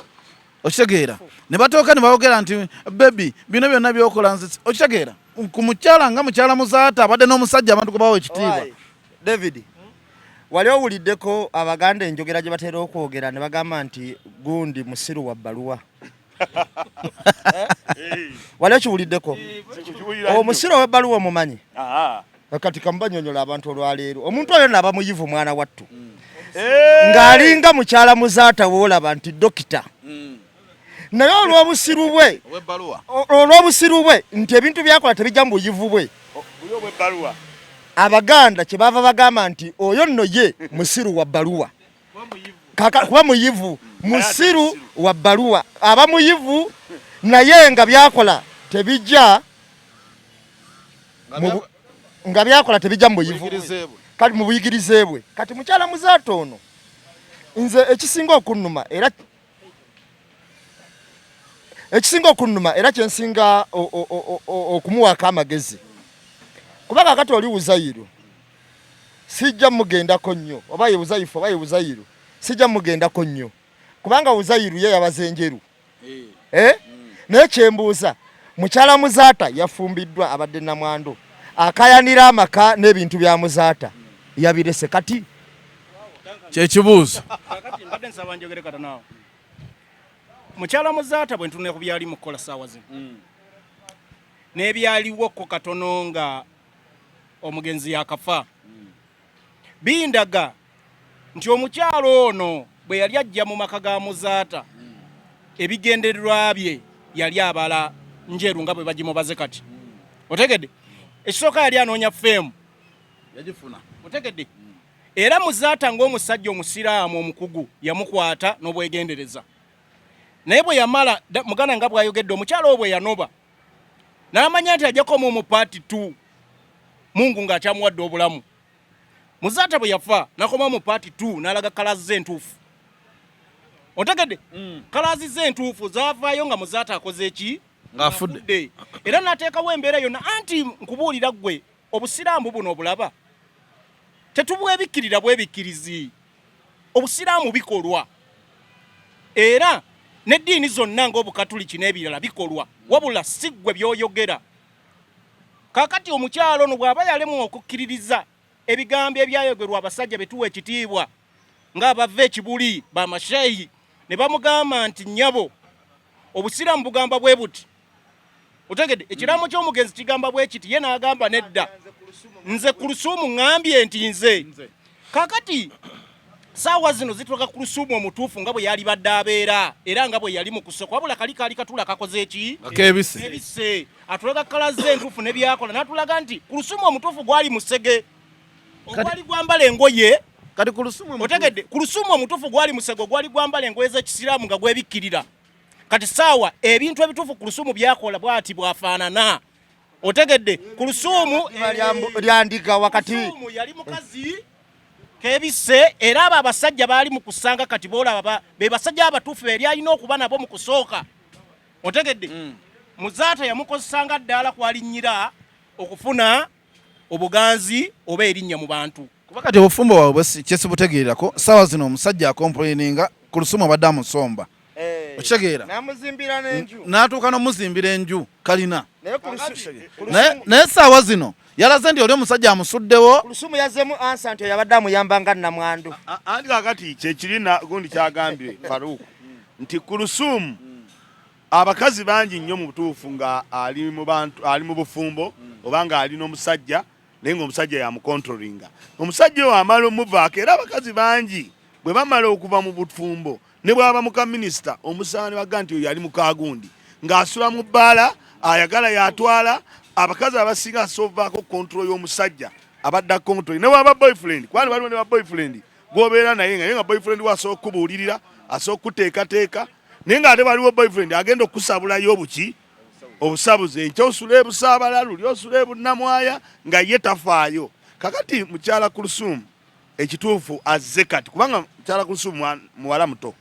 okitegeera ne batooka ne bayogera nti bebi bino byonna byokola nze okitegeera ku mukyala nga mukyala muzaata abadde n'omusajja abantu gwe bawa ekitiibwa. David wali owuliddeko abaganda enjogera gye batera okwogera ne bagamba nti gundi musiru wa bbaluwa wali okiwuliddeko omusiru w'ebbaluwa omumanyi kati kamubanyonyola abantu olwaleero omuntu oyo naaba muyivu mwana wattu ng'alinga mukyala muzaata woolaba nti dokita naye olw'obusiru bwe nti ebintu byakola tebijja mu buyivu bwe abaganda kye baava bagamba nti oyo nno ye musiru wa bbaluwa kuba muyivu musiru wa bbaluwa aba muyivu naye nga byakola tebijja mu buyivu kati mu buyigirize bwe kati mukyala muzaata ono nze ekisinga okunnuma era kyensinga okumuwaako amagezi kubanga kati oli Uzairu sijja mugendako nnyo oba ye Uzaifu oba ye Uzairu sijja mugendako nnyo kubanga Uzairu ye yabaze enjeru naye kyembuuza mukyala muzaata yafumbiddwa abadde namwando akayanira amaka n'ebintu bya muzaata yabirese kati kyekibuuzo mbadde nsaba njogere kata naawe mukyala muzaata bwe ntunula ku byali mu kukola ssaawa zino n'ebyaliwoko katono nga omugenzi yakafa bindaga nti omukyalo ono bwe yali ajja mu maka ga muzaata ebigendererwa bye yali abala njeru nga bwe bagimubaze kati otegedde ekisooka yali anoonya feemu yagifuna otegedde era muzaata ng'omusajja omusiraamu omukugu yamukwata n'obwegendereza naye bwe yamala muganda nga bw'ayogedde omukyalo obwe yanoba n'amanya nti ajja koma mu paati 2 Mungu ng'akyamuwadde obulamu muzaata bwe yafa nakoma mu paati 2 n'alaga kalaazi ze entuufu otegedde kalaazi ze entuufu zaavaayo nga muzaata akoze eki ng'afudde era n'ateekawo embeera yonna anti nkubuulira ggwe obusiraamu buno obulaba tetubwebikkirira bwebikkirizi obusiraamu bikolwa era n'eddiini zonna ng'obukatuliki n'ebirala bikolwa wabula si ggwe by'oyogera kaakati omukyalo ono bw'aba yalemwa okukkiririza ebigambo ebyayogerwa abasajja betuwa ekitiibwa ng'abava ekibuli bamasheeyi ne bamugamba nti nnyabo obusiraamu bugamba bwe buti otegedde ekiraamo ky'omugenzi kigamba bwe kiti ye n'agamba nedda nze Kulusumu ŋŋambye nti nze kaakati saawa zino zituuka Kulusumu omutuufu nga bwe yali badde abeera era nga bwe yali mu kusoko wabula kali katula kakoze eki kebise atulaga kalaze entuufu ne byakola n'atulaga nti Kulusumu omutuufu gwali musege ogwali gwambala engoye kati Kulusumu otegedde Kulusumu omutuufu gwali musege gwali gwambala engoye z'ekisiraamu nga gwebikkirira kati saawa ebintu ebituufu Kulusumu byakola bwati bwafaanana otegedde Kulusumu lyandiga wakati Kulusumu yali mukazi kebise era abo abasajja baali mu kusanga kati boolaba be basajja abatuufu eri alina okuba nabo mu kusooka otegedde muzaata yamukozesanga ddaala kwalinnyira okufuna obuganzi oba erinnya mu bantu. Kuba kati obufumbo bwabwe kyesibutegeerako ssaawa zino omusajja akomplaininga Kuluthum abadde amusomba. Okitegeera namuzimbira n'enju n'atuuka n'omuzimbira enju kalina naye ssaawa zino yalaze nti oli omusajja amusuddewo. Kuluthum yazzemu ansa nti yabadde amuyamba nga nnamwandu. Andi kakati kyekirina gundi kyagambye Faruku nti Kuluthum abakazi bangi nnyo mu butuufu nga ali mu bufumbo oba nga ali n'omusajja naye ng'omusajja yamukontrolinga. Omusajja oyo amala omuvaako era abakazi bangi bwe bamala okuva mu bufumbo ne bwaba muka minisita omusaani waga nti oyo ali mukagundi ng'asula mu bbaala ayagala yatwala abakazi abasinga asovaako kontrol y'omusajja abadda kontrol ne waba boyfriend kwani waliwo ne wa boyfriend gwobeera naye nga boyfriend wasooka kubuulirira asooka kuteekateeka naye ng'ate waliwo boyfriend agenda okusabulayo obusabuze ekyosula ebusaabalalu lyosula ebunnamwaya nga ye tafaayo. Kakati mukyala Kuluthum ekituufu azze kati kubanga mukyala Kuluthum muwala muto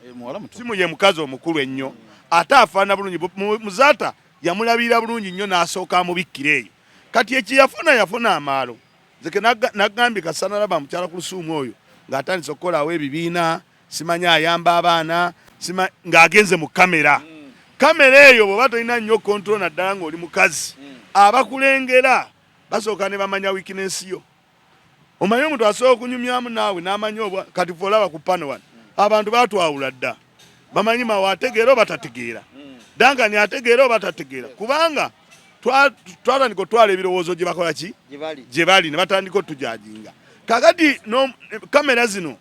simu ye mukazi omukulu ennyo ate afaana bulungi muzaata yamulabira bulungi nnyo n'asooka amubikkira eyo. Kati yafuna amaalo zeke nagambye kasana laba mukyala Kuluthum oyo ng'atandise okukolawo ebibiina simanya ayamba abaana ng'agenze mu kamera eyo bw'oba tolina nnyo kontrol naddala ng'oli mukazi abakulengera basooka ne bamanya weakness yo. Omanyi omuntu asobola okunyumyamu naawe n'amanya kati olaba ku pano wano abantu batwawula dda bamanyi mawe ategeera oba tategeera Dangani ategeera oba tategeera kubanga twatandika otwala ebirowoozo gye bakola ki gye bali ne batandika otujajinga. Kakati kamera zino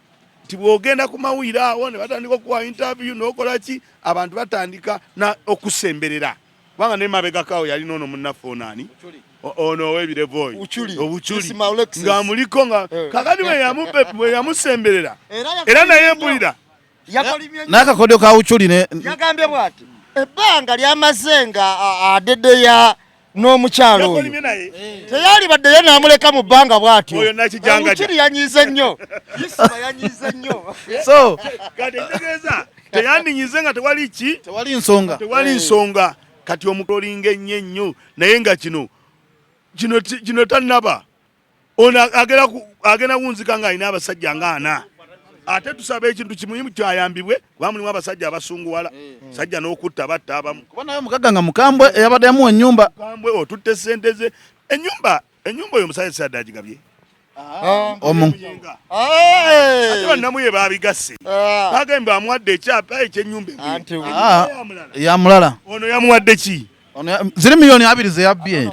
nti bw'ogenda ku mawulire awo ne batandika okuwa interview n'okola ki abantu batandika okusemberera kubanga ne mabegakawo yalina ono munnaffe onaani ono ow'ebirevu oyo obuculi ng'amuliko nga kakati bwe yamusemberera era naye mpulira n'akakodyo ka buculi yagambye bw'ati ebbanga lyamaze nga adedeya n'omukyalo oyo teyali baddeyo n'amuleka mu bbanga bw'atyo obuculi yanyize nnyo yisima yanyize nnyo so kati etegeeza teyandinyize nga tewali nsonga kati omukolinga ennyo ennyo naye nga kino tannaba ono agenda kunzika ng'alina abasajja nga 4 ate tusaba ekintu kimuyimu kyayambibwe kuba mulimu abasajja abasunguwala sajja n'okutta batta abamu kuba naye omukaga nga mukambwe eyabadde yamuwa ennyumba mukambwe otutte sente ze ennyumba oyo omusajja sadde agigabye ate bannamuye babigasse bagambe amuwadde ekyapa ekyennyumba yamulala ono yamuwadde ki ziri miliyoni 2 ze yabbye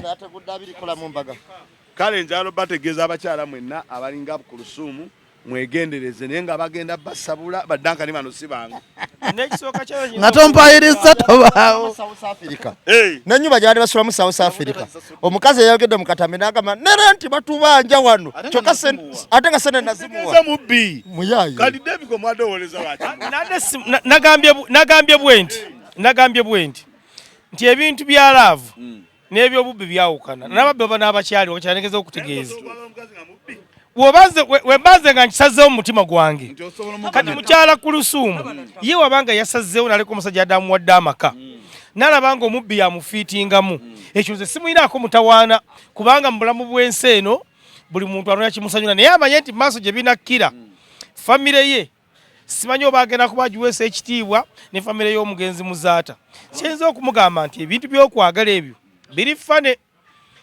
kale njalo bategeeza abakyala mwenna abalinga Kuluthum mwegendereze naye nga bagenda basabula baddankani bano si bangu nga tompayiriza tobaawo n'ennyumba gyabadde basula mu South Africa omukazi eyayogedde mu katambi n'agamba nere nti batubanja wano kyokka ate nga sente nazimuwa mubbi muyayi kati David omwadowoleza lwaki nagambye bwenti nti ebintu bya laavu n'ebyobubbi byawukana n'ababbi oba n'abakyali wakyanegeza okutegeeza webanze nga nkisazeewo mu mutima gwange kati mukyala Kuluthum ye wabanga yasazeewo naleka omusajja adamuwadde amaka nalabanga omubbi yamufiitingamu ekyo nze simuyinaako mutawaana kubanga mu bulamu bw'ensi eno buli muntu anonya kimusanyula naye amanye nti maaso gye binakkira famire ye simanyi oba agenda kuba agiweesa ekitiibwa ne famire y'omugenzi muzaata kyenza okumugamba nti ebintu by'okwagala ebyo biri fane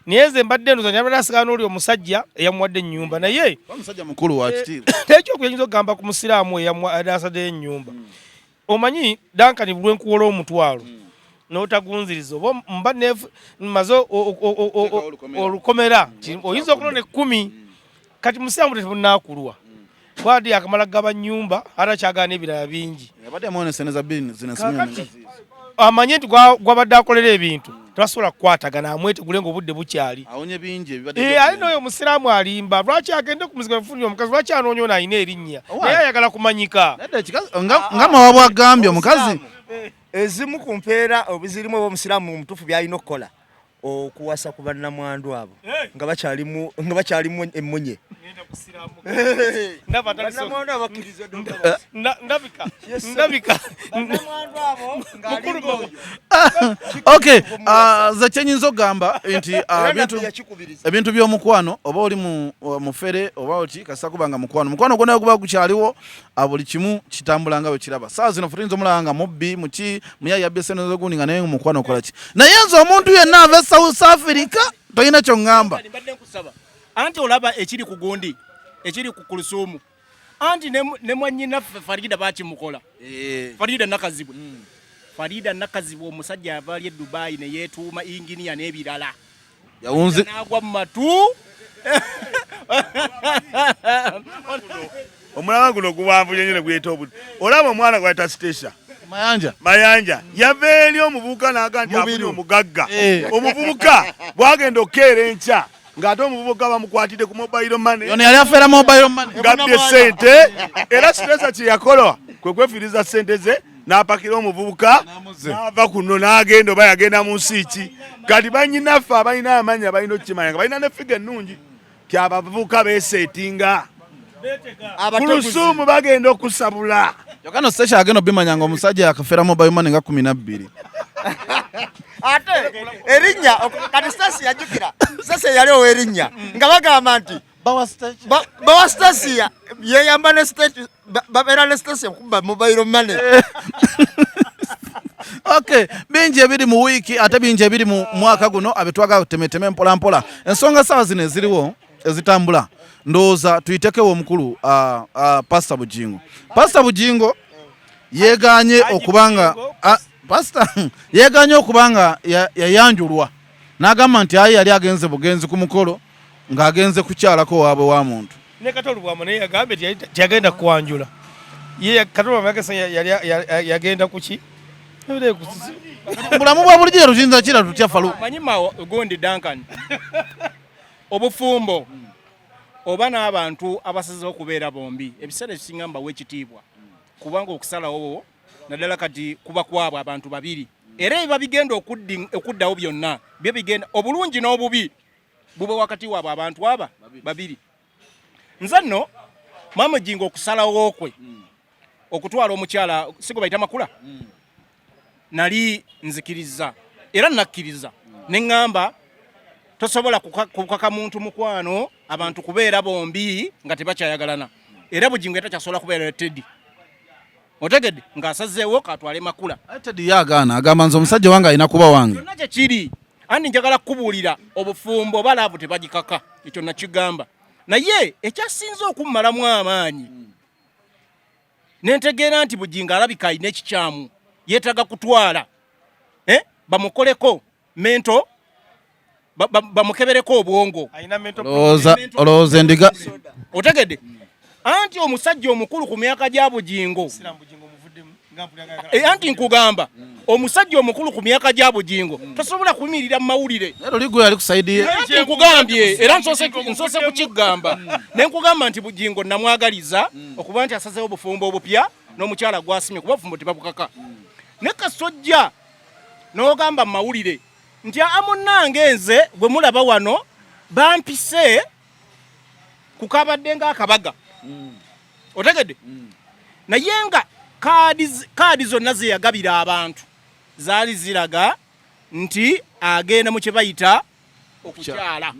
naye nze mbadde ndoza nyabala asigana oli omusajja eyamuwadde ennyumba naye omusajja mukulu wa kitiibwa tekyokuyinza okugamba ku musiraamu eyamuwadde ennyumba omanyi dankani bulwe nkuwola omutwalo n'otagunziriza oba mba maze olukomera oyinza okulona 10 kati musiraamu tebunakulwa bwadi akamala gaba nnyumba ate kyagaana ebirala bingi amanye nti gwabadde akolera ebintu tebasobola kukwatagana amwetegule ng'obudde bukyali ali n'oyo omusiraamu alimba lwaki agende ku muzigo efunye omukazi lwaki anoonya ono alina erinnya naye ayagala kumanyika nga mawabu agambye omukazi ezimu ku mpeera obuzirimu obw'omusiraamu mu mutuufu byalina okukola okuwasa ku bannamwandu abo nga bakyalimu emmunye Okay, ze kyenyinza okugamba nti ebintu by'omukwano oba oli mufere oba oti kasita kubanga mukwano gwonna guba gukyaliwo buli kimu kitambula nga bwe kiraba. Saa zino tuyinza omulaba nga mubbi muki muyayi yabbye sente z'ogundi nga naye mukwano okola ki. Naye nze omuntu yenna ava e South Africa tolina ky'oŋŋamba. Anti olaba ekiri ku gundi ekiri ku Kuluthum anti ne mwannyinaffe Farida bakimukola. Farida nakazibwe. Farida nakazibwe omusajja avali e Dubai ne yeetuuma inginiya n'ebirala. Yawunze n'agwa mu matu. Omulaba guno guwanvulye nnyo ne guyita obudde. Olaba omwana gwayita Sitesha. Mayanja yava eri omuvubuka n'aga nti afunye omugagga. Omuvubuka bwagenda okukeera enkya ng'ate omuvubuka bamukwatidde ku mobile money. Yono yali afeera mobile money. Gabbye ssente era Sitesha kye yakola kwe kwefiiriza ssente ze n'apakira omuvubuka n'ava kuno n'agenda oba yagenda mu nsi ki. Kati bannyinaffe abalina amanya balina okukimanya nga balina ne figa ennungi ti abavubuka beeseetinga. Kuluthum bagenda okusabula. Yokano Sitesha agenda obimanya nga omusajja yakafeera mobile money nga 12. Ate erinnya kati Sitesha yajjukira. Sitesha yali ow'erinnya nga bagamba nti bawa Sitesha yeyamba ne Sitesha babeera ne Sitesha kuba mobile money. Okay, bingi ebiri mu wiiki ate bingi ebiri mu mwaka guno abetwaga temeteme mpola mpola. Ensonga sawa zino eziriwo ezitambula. Ndowooza tuyitekewo omukulu Pastor Bugingo. Pastor Bugingo yeeganye okubanga yeeganye okubanga yayanjulwa n'agamba nti ayi yali agenze bugenzi ku mukolo ng'agenze kukyalako waabwe wa muntu. Ne Katolu bw'amu naye yagambye tiyagenda kuwanjula. Ye Katolu bw'amu yagenda kuki? Bulamu bwa bulijjo luyinza kira tutya falu. Manyima Gondi Duncan. Obufumbo. Oba n'abantu abasazeewo okubeera bombi ebiseera ebisinga mbawa ekitiibwa kubanga okusalawo naddala kati kuba kwabwe abantu babiri era ebiba bigenda okuddawo byonna byo bigenda obulungi n'obubi bube wakati waabwe abantu aba babiri. Nze nno Mwami Bugingo okusalawo kwe okutwala omukyala sigo bayita makula nali nzikiriza era nakkiriza ne ŋŋamba tosobola kukaka muntu mukwano abantu kubeera bombi nga tebakyayagalana era Bugingo takyasobola kubeera ne Teddy otegedde ng'asazeewo katwale makula. Teddy yagaana agamba nze omusajja wange alina kuba wange. Kyonna kye kiri andi njagala kubuulira obufumbo balaavu tebagikaka ekyo nakigamba naye ekyasinze okummalamu amaanyi nentegeera nti Bugingo alabika alina ekikyamu yeetaga kutwala bamukoleko mento bamukebereko obwongo olowooza endiga otegedde anti omusajja omukulu ku myaka gya Bugingo anti nkugamba omusajja omukulu ku myaka gya Bugingo tosobola kuyimirira mu mawulire ligwe yali kusaidiye nkugambye era nsose kukigamba ne nkugamba nti Bugingo namwagaliza okuba nti asazeewo obufumbo obupya n'omukyala gwasimye kuba obufumbo tebabukaka ne kasojja n'ogamba mu mawulire nti amunange nze bwe mulaba wano bampise kukabadde ng'akabaga otegedde naye nga kaadi zonna ze yagabira abantu zaali ziraga nti agenda mu kye bayita okukyala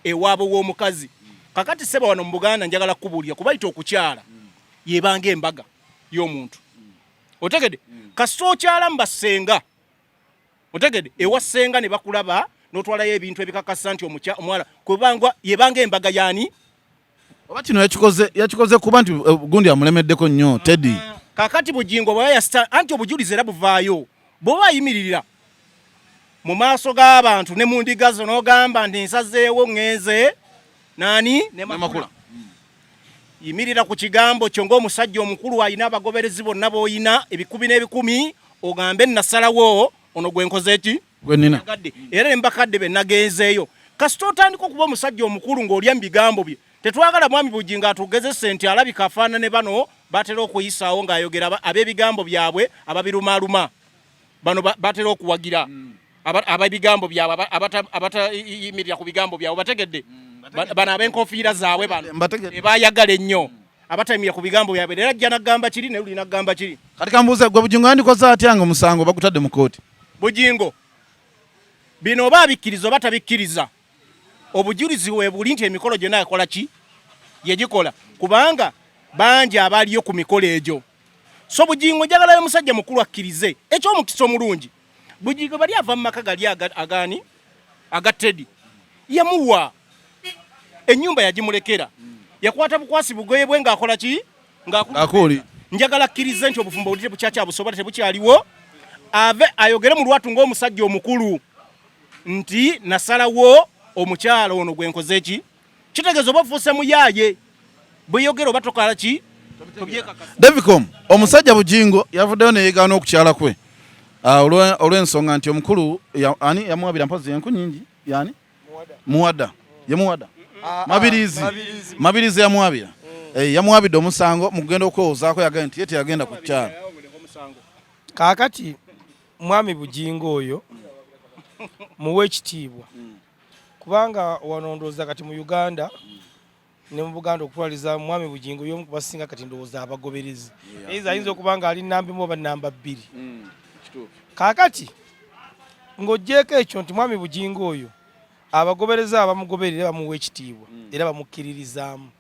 ewaabwe w'omukazi. Kakati seba wano mu Buganda njagala kubuulira kubayita okukyala yebanga embaga y'omuntu otegedde kasita okyala mu bassenga otegedde ewa ssenga ne bakulaba n'otwalayo ebintu ebikakasa nti omwala kubanga yebanga embaga yaani oba kino yakikoze kuba nti gundi amulemeddeko nnyo Teddy. Kakati Bugingo bwayasta anti obujulizi era buvaayo bw'oba ayimiririra mu maaso g'abantu ne mu ndiga zo n'ogamba nti nsazeewo ŋŋenze naani ne makula yimirira ku kigambo kyo ng'omusajja omukulu alina abagoberezi bonna b'oyina ebikumi n'ebikumi ogambe nasalawo ono gwe nkoze ki gwenina era embakadde be nagenzeeyo kasita otandika okuba omusajja omukulu ng'olya mu bigambo bye tetwagala Mwami Bugingo atugezese nti alabika afaanane bano batera okuyisaawo ng'ayogera ab'ebigambo byabwe ababirumaaluma bano batera okuwagira ab'ebigambo byabwe abatayimirira ku bigambo byabwe bategedde bano ab'enkofiira zaabwe bano ebaayagala ennyo abatayimirira ku bigambo byabwe era ajja n'agamba kiri ne luli n'agamba kiri. Kati kambuuze gwe Bugingo yandikoze atya nga omusango bagutadde mu kooti? Bugingo bino oba abikkiriza oba tabikkiriza obujulizi we buli nti emikolo gyonna yakola ki yegikola kubanga bangi abaliyo ku mikolo egyo so Bugingo njagalayo musajja mukulu akkirize eky'omukisa omulungi Bugingo bali ava mu maka gali agaani agatedi yamuwa ennyumba yagimulekera yakwata bukwasi bugoye bwe ng'akola ki ng'akuli njagala akkirize nti obufumbo buli tebukyakyabusobola tebukyaliwo ave ayogere mu lwatu ng'omusajja omukulu nti nasalawo omukyalo ono gwe nkoze ki kitegeeza oba fuuse muyaaye bweyogera oba tokala ki Davicom omusajja Bugingo yavuddeyo neyeegaana okukyala kwe olw'ensonga nti omukulu ani yamuwabira mpozi enku nyingi yani muwada yamuwada mabirizi yamuwabira yamuwabidde omusango mu kugenda okwewozaako yagenda nti ye teyagenda ku kyalo kaakati mwami Bugingo oyo muwe ekitiibwa kubanga wano ndowooza kati mu Uganda ne mu Buganda okutwaliza mwami Bugingo y'omu kubasinga kati ndowooza abagoberezi naye ayinza okuba nga ali namba emu oba namba bbiri kaakati ng'oggyeko ekyo nti mwami Bugingo oyo abagobereza abamugoberera bamuwa ekitiibwa era bamukkiririzaamu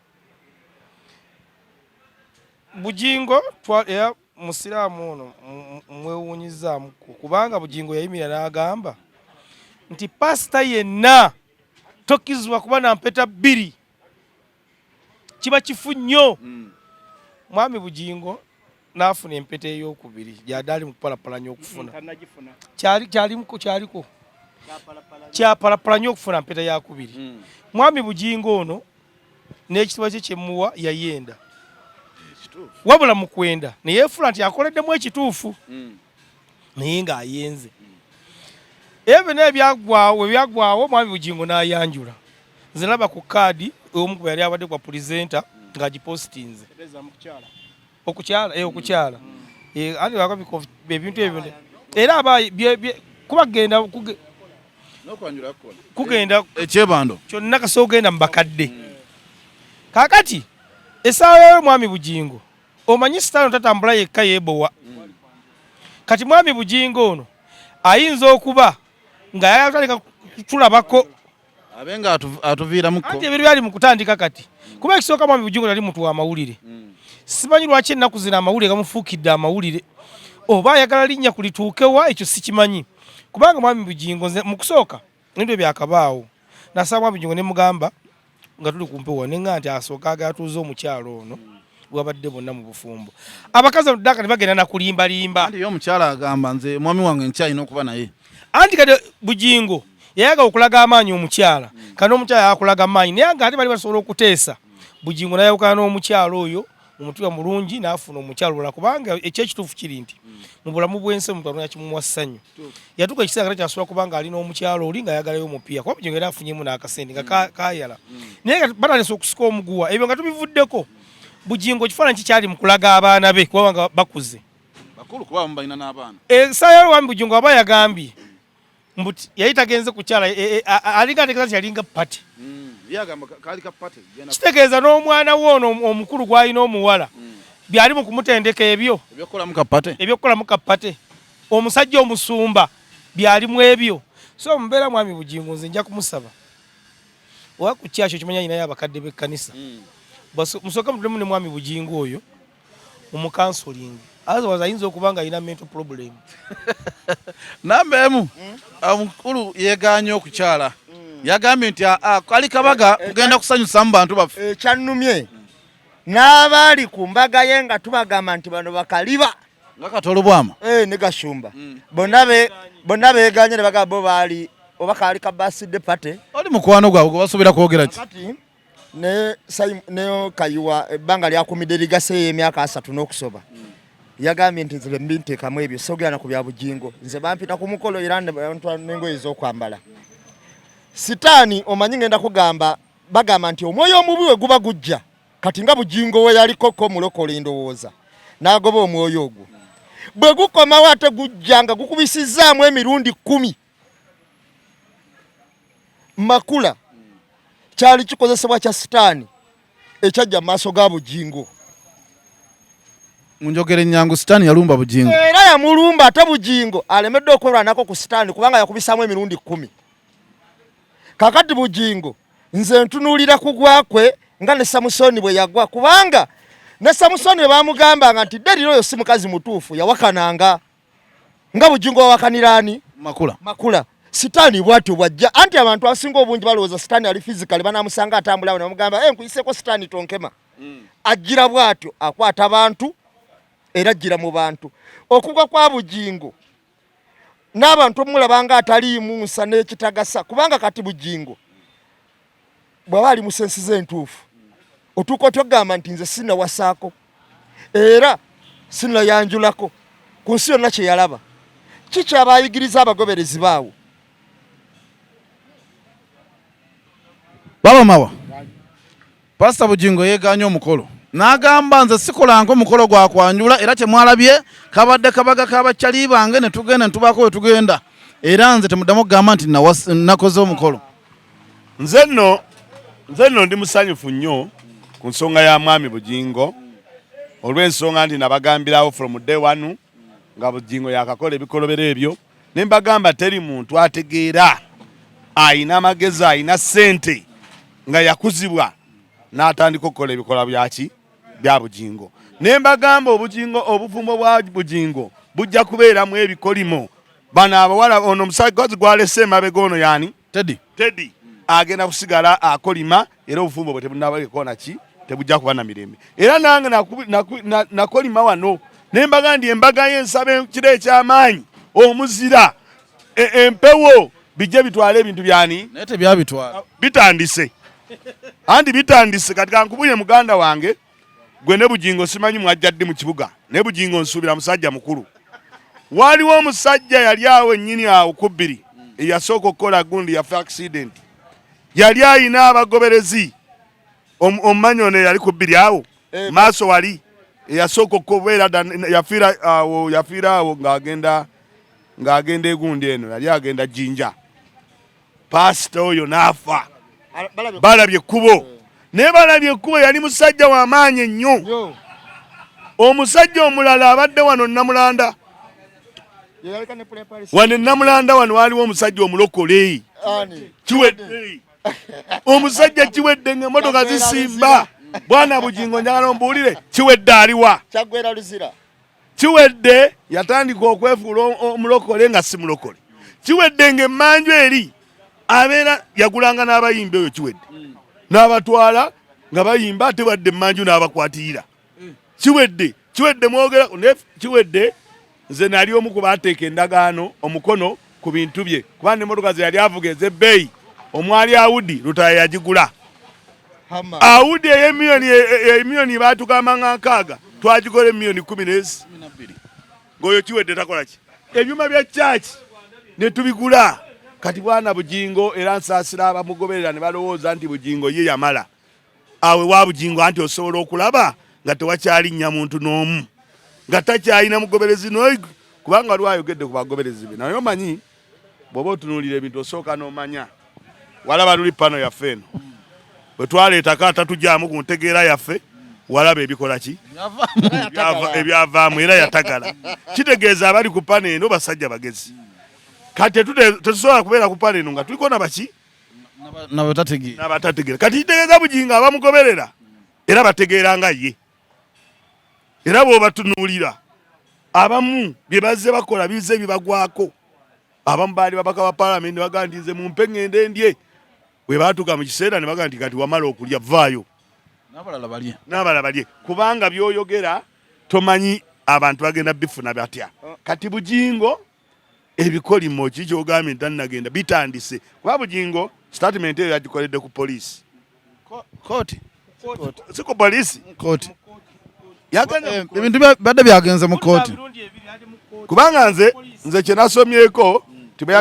Bugingo era musiraamu ono mwewuunyizaamu kubanga Bugingo yayimira n'agamba nti pasita yenna tokkizibwa kuba na mpeta bbiri kiba kifu nnyo mwami Bugingo n'afuna empeta ey'okubiri gy'adaali mu kupalapalanya okufuna kyaliko kyapalapalanya okufuna mpeta yakubiri mwami Bugingo ono n'ekitiibwa kye kyemuwa yayenda wabula mu kwenda neyeefula nti akoleddemu ekituufu naye ng'ayenze ebyo ebyagwawo mwami Bugingo n'ayanjula nze nalaba ku kaadi omu ku yali abadde kwa pulezenta ng'agipositinze okukyala andi bakabiko ebintu ebyo era kubagenda kugenda ekyebando kyonna kasi ogenda mu bakadde kaakati essaawa yo mwami Bugingo omanyi sitaano tatambula yekka yeebowa kati mwami Bugingo ono ayinza okuba nga yatandika tulabako abenga atuviiramuko anti ebintu byali mu kutandika kati kuba ekisooka mwami Bugingo yali muntu w'amawulire simanyi lwaki ennaku zino amawulire gamufuukidde amawulire oba ayagala linnya kulituukewa ekyo sikimanyi kubanga mwami Bugingo mu kusooka ebintu byakabaawo nasaba mwami Bugingo ne mugamba nga tuli kumpewa nenga nti asooka agatuuza omukyalo ono bwabadde bonna mu bufumbo abakazi abadaka ne bagenda na kulimbalimba anti y'omukyala agamba nze mwami wange nkyalina okuba naye anti kati Bugingo yayaga okulaga amaanyi omukyala kandi omukyala yakulaga amaanyi naye nga ate bali basobola okuteesa Bugingo nayawukana n'omukyalo oyo omutima mulungi n'afuna omukyalo olala kubanga ekyekituufu kiri nti mu bulamu bw'ensi omuntu alina kimuwa ssanyu yatuuka ekiseera kati kyasobola kubanga alina omukyalo oli nga ayagalayo omupiira kuba Bugingo era afunyemu n'akasente nga kaayala naye batandise okusika omuguwa ebyo nga tubivuddeko Bugingo kifaananyi kikyali mu kulaga abaana be kubanga bakuze bakulu kuba balina n'abaana essaawa wami Bugingo aba yagambye mbuti yali tagenze kukyala alinga ategeeza nti yalinga pati kitegeeza n'omwana we ono omukulu gw'alina omuwala byali mu kumutendeka ebyo ebyokukolamu kapate omusajja omusumba byalimu ebyo so mubeera mwami Bugingo nze nja kumusaba oba ku kyakyo kimanya nyinayo abakadde b'ekkanisa musooka mutulemu ne mwami Bugingo oyo omukansoling otherwise ayinza okuba nga alina mental problem namba emu omukulu yeeganye okukyala yagambye nti kali kabaga kugenda kusanyusa mu bantu baffe ekyannumye n'abaali ku mbaga ye nga tubagamba nti bano bakaliba nga katolo bwama ne gashumba bonna beeganye ne bagamba bo baali oba kaali ka birthday party oli mukwano gwabwe gwe basobola kwogera ki ne Kayiwa ebbanga lyakumidde ligaseeyo emyaka 3 n'okusoba yagambye nti nze mbinteekamu ebyo sogera ku bya Bugingo nze bampita ku mukolo era n'engoye ez'okwambala sitaani omanyi ngenda kugamba bagamba nti omwoyo omubi we guba gujja kati nga Bugingo we yaliko ko mulokole ndowooza n'agoba omwoyo ogwo bwe gukomawo ate gujja nga gukubisizzaamu emirundi 10 makula kyali kikozesebwa kya sitaani ekyajja mu maaso ga Bugingo Munjogere Nyangu Sitaani yalumba Bugingo. Era yamulumba ate Bugingo alemedde okwolwanako ku Sitaani kubanga yakubisamu emirundi 10. Kakati Bugingo nze ntunuulira kugwakwe nga ne Samusoni bwe yagwa kubanga ne Samusoni bwe bamugambanga nti deriro oyo si mukazi mutuufu yawakananga nga Bugingo wawakanirani makula Sitaani bwatyo bwajja anti abantu asinga obungi balowooza Sitaani ali physically banamusanga atambula ne bamugamba nkuyiseko Sitaani tonkema ajjira bwatyo akwata abantu era ajjira mu bantu okugwa kwa Bugingo n'abantu omulabanga ataliimu nsa n'ekitagasa kubanga kati Bugingo bw'aba ali mu sensi z'entuufu otuuka otyogamba nti nze sinnawasaako era sinnayanjulako ku nsi yonna kye yalaba kikyabayigiriza abagoberezi baawo. Baba Mawa Pastor Bugingo yeeganya omukolo n'agamba nze sikolanga omukolo gwa kwanjula era kyemwalabye kabadde kabaga k'abakyali bange ne tugenda ne tubaako we tugenda era nze temuddamu okugamba nti nakoze omukolo. Nze nno ndi musanyufu nnyo ku nsonga ya Mwami Bugingo olw'ensonga nti nabagambirawo from day one nga Bugingo yakakola ebikolobero ebyo ne mbagamba teri muntu ategeera ayina amagezi ayina ssente nga yakuzibwa n'atandika okukola ebikola byaki bya Bugingo. Ne mbagamba obufumbo bwa Bugingo bujja kubeeramu ebikolimo bano abawala ono omusajja gwalese emabega ono yani Teddy agenda kusigala akolima era obufumbo bwe tebunabalekona ki tebujja kuba na mirembe era nange nakolima wano nembaga ndi embaga y'ensabe kire ekyamaanyi omuzira empewo bijje bitwale ebintu byani nete byabitwala bitandise andi bitandise kati kankubuye muganda wange gwe ne Bugingo simanyi mwajjadde mu kibuga ne Bugingo nsubira musajja mukulu waliwo omusajja yali awo ennyini awo kubbiri eyasooka okukola gundi yafa accident yali ayina abagoberezi omumanyone yali kubbiri awo maaso wali eyasooka okubeera yafiira awo ng'agenda egundi eno yali agenda Jinja pasita oyo n'afa balabye ekkubo naye balabye ekkubo yali musajja w'amaanyi ennyo omusajja omulala abadde wano Namulanda wano Namulanda wano waliwo omusajja omulokole kiwedde omusajja kiwedde ng'emmotoka zisimba bwana Bugingo njagala ombuulire kiwedde aliwa kiwedde yatandika okwefuula omulokole nga si mulokole kiwedde ng'emmanju eri abeera yagulanga n'abayimbi oyo kiwedde n'abatwala nga bayimba ate badde emmanju n'abakwatirira kiwedde mwogera kiwedde nze nali omu ku baateeka endagaano omukono ku bintu bye kubanga emmotoka ze yali avuga ez'ebbeeyi omwali Audi lutaya yagigula Audi emiliyoni baatugamba nga 6 twagikola emiliyoni 12 ng'oyo kiwedde takola ki ebyuma bya chaaki ne tubigula kati bwana Bugingo era nsaasira abamugoberera ne balowooza nti Bugingo ye yamala awe wa Bugingo anti osobola okulaba nga tewakyali muntu n'omu nga takyalina mugoberezi n'oyo kubanga lwayogedde ku bagoberezi be naye omanyi bw'oba otunuulira ebintu osooka n'omanya walaba luli pano yaffe eno bwe twaleetako atatugyamu ku ntegeera yaffe walaba ebikola ki ebyavaamu era yatagala kitegeeza abali ku pano eno basajja bagezi kati tetusobola kubeera ku pano eno nga tuliko nabaki n'abatategeera kati kitegeeza Bugingo abamugoberera era bategeera nga ye era bw'obatunuulira abamu bye bazze bakola bize bibagwako abamu baali babaka ba palamenti bagaa nti nze mumpe ŋŋende ndye bwe baatuuka mu kiseera ne bagaa nti kati wamala okulya vaayo n'abalala balye kubanga by'oyogera tomanyi abantu bagenda bifuna batya kati Bugingo ebikolimo ki kyogambye ntannagenda bitandise kuba Bugingo statement eyo yagikoledde ku poliisi si ku poliisi ebintu badde byagenze mu kooti kubanga nze kye nasomyeko bwe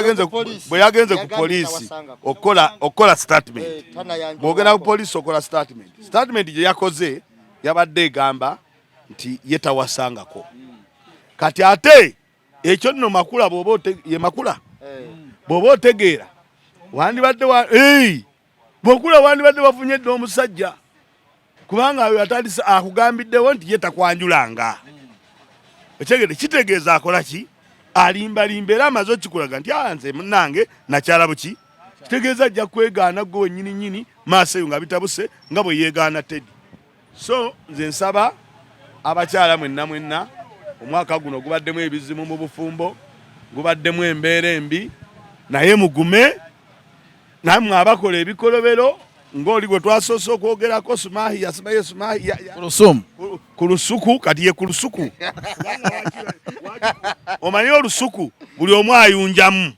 yagenze ku poliisi okukola statement bw'ogenda ku poliisi okola statement gye yakoze yabadde egamba nti ye tawasangako kati ate ekyo nno makula bw'oba otegeera wandibadde wandibadde wafunye dde omusajja kubanga ayo atandise akugambiddewo nti ye takwanjulanga Okitegedde kitegeeza akola ki? Alimbalimba era amaze okikulaga nti nze munnange nakyala buki. Kitegeeza ajja kwegaana gwe nyini maaso eyo nga bitabuse nga bwe yeegaana Teddy. So nze nsaba abakyala mwenna omwaka guno gubaddemu ebizimu mu bufumbo, gubaddemu embeera embi, naye mugume namwe abakola ebikolobero ng'oli gwe twasoose okwogerako Sumahi yasibaye Sumahi ku lusuku kati ye ku lusuku. Omanyi olusuku buli omu ayunjamu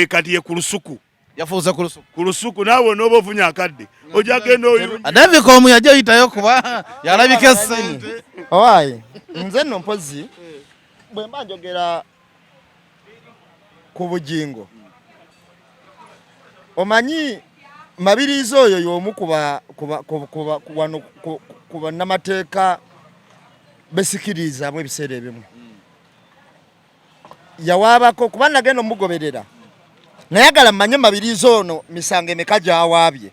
kati ye ku lusuku. Yafuuza ku lusuku naawe n'oba ofunye akadde ojja genda oyunja. David omu yajja oyitayo kuba yalabika essente. Owaayi nze nno mpozi bwe mba njogera ku Bugingo omanyi Mabirizi oyo y'omu ku bannamateeka besikirizamu ebiseera ebimu yawaabako kuba nagenda omugoberera nayagala mmanye Mabirizi ono misango emeka gy'awaabye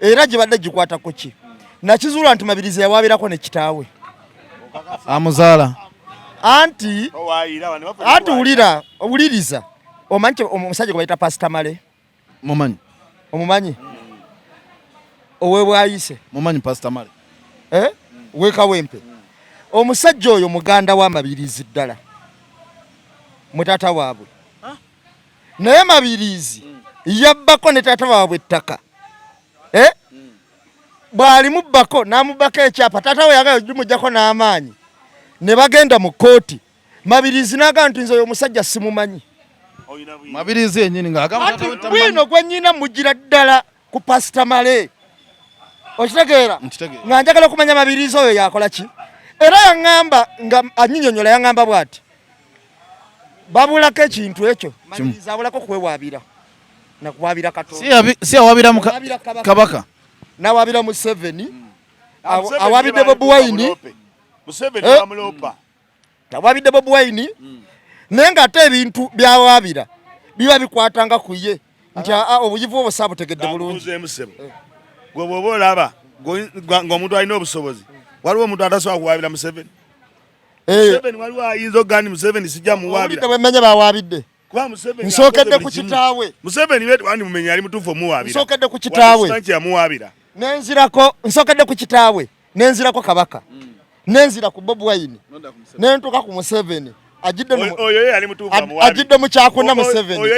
era gibadde gikwata ku ki nakizuula nti Mabirizi yawaabirako ne kitaawe amuzaala anti owuliriza omanyi omusajja gwe bayita Pastor Male omumanyi owebwayise mumanyi Pastor Male wekawempe omusajja oyo muganda wa Mabirizi ddala mutata waabwe naye Mabirizi yabbako ne tata waabwe ettaka bw'alimubbako n'amubbako ekyapa tata we yagala ojjumugyako n'amaanyi ne bagenda mu kooti Mabirizi n'agamba nti nze oyo omusajja simumanyi. Mabirizi yennyini ng'agamba Bwino gwe nnyina mugira ddala ku Pastor Male. Okitegeera nga njagala okumanya Mabirizi oyo yakola ki era yaŋŋamba nga anyinyonyola yaŋŋamba bw'ati babulako ekintu ekyo Mabirizi abulako kwewaabira nakuwaabira Katonda si yawaabira Kabaka n'awaabira Museveni awaabidde Bobi Wine awaabidde Bobi Wine naye ng'ate ebintu byawaabira biba bikwatanga ku ye nti obuyivu obwo saabutegedde bulungi. Gwe bw'oba olaba ng'omuntu alina obusobozi waliwo omuntu atasobola kuwaabira Museveni. Museveni waliwo ayinza okugamba Museveni sijja muwaabira. Bwemenye bawaabidde nsookedde ku kitaawe Museveni betu wandi mumenye ali mutuufu omuwaabira. Nsookedde ku kitaawe nsookedde ku kitaawe nenzirako Kabaka nenzira ku Bobi Wine nentuuka ku Museveni ajidde mu kyakuna Museveni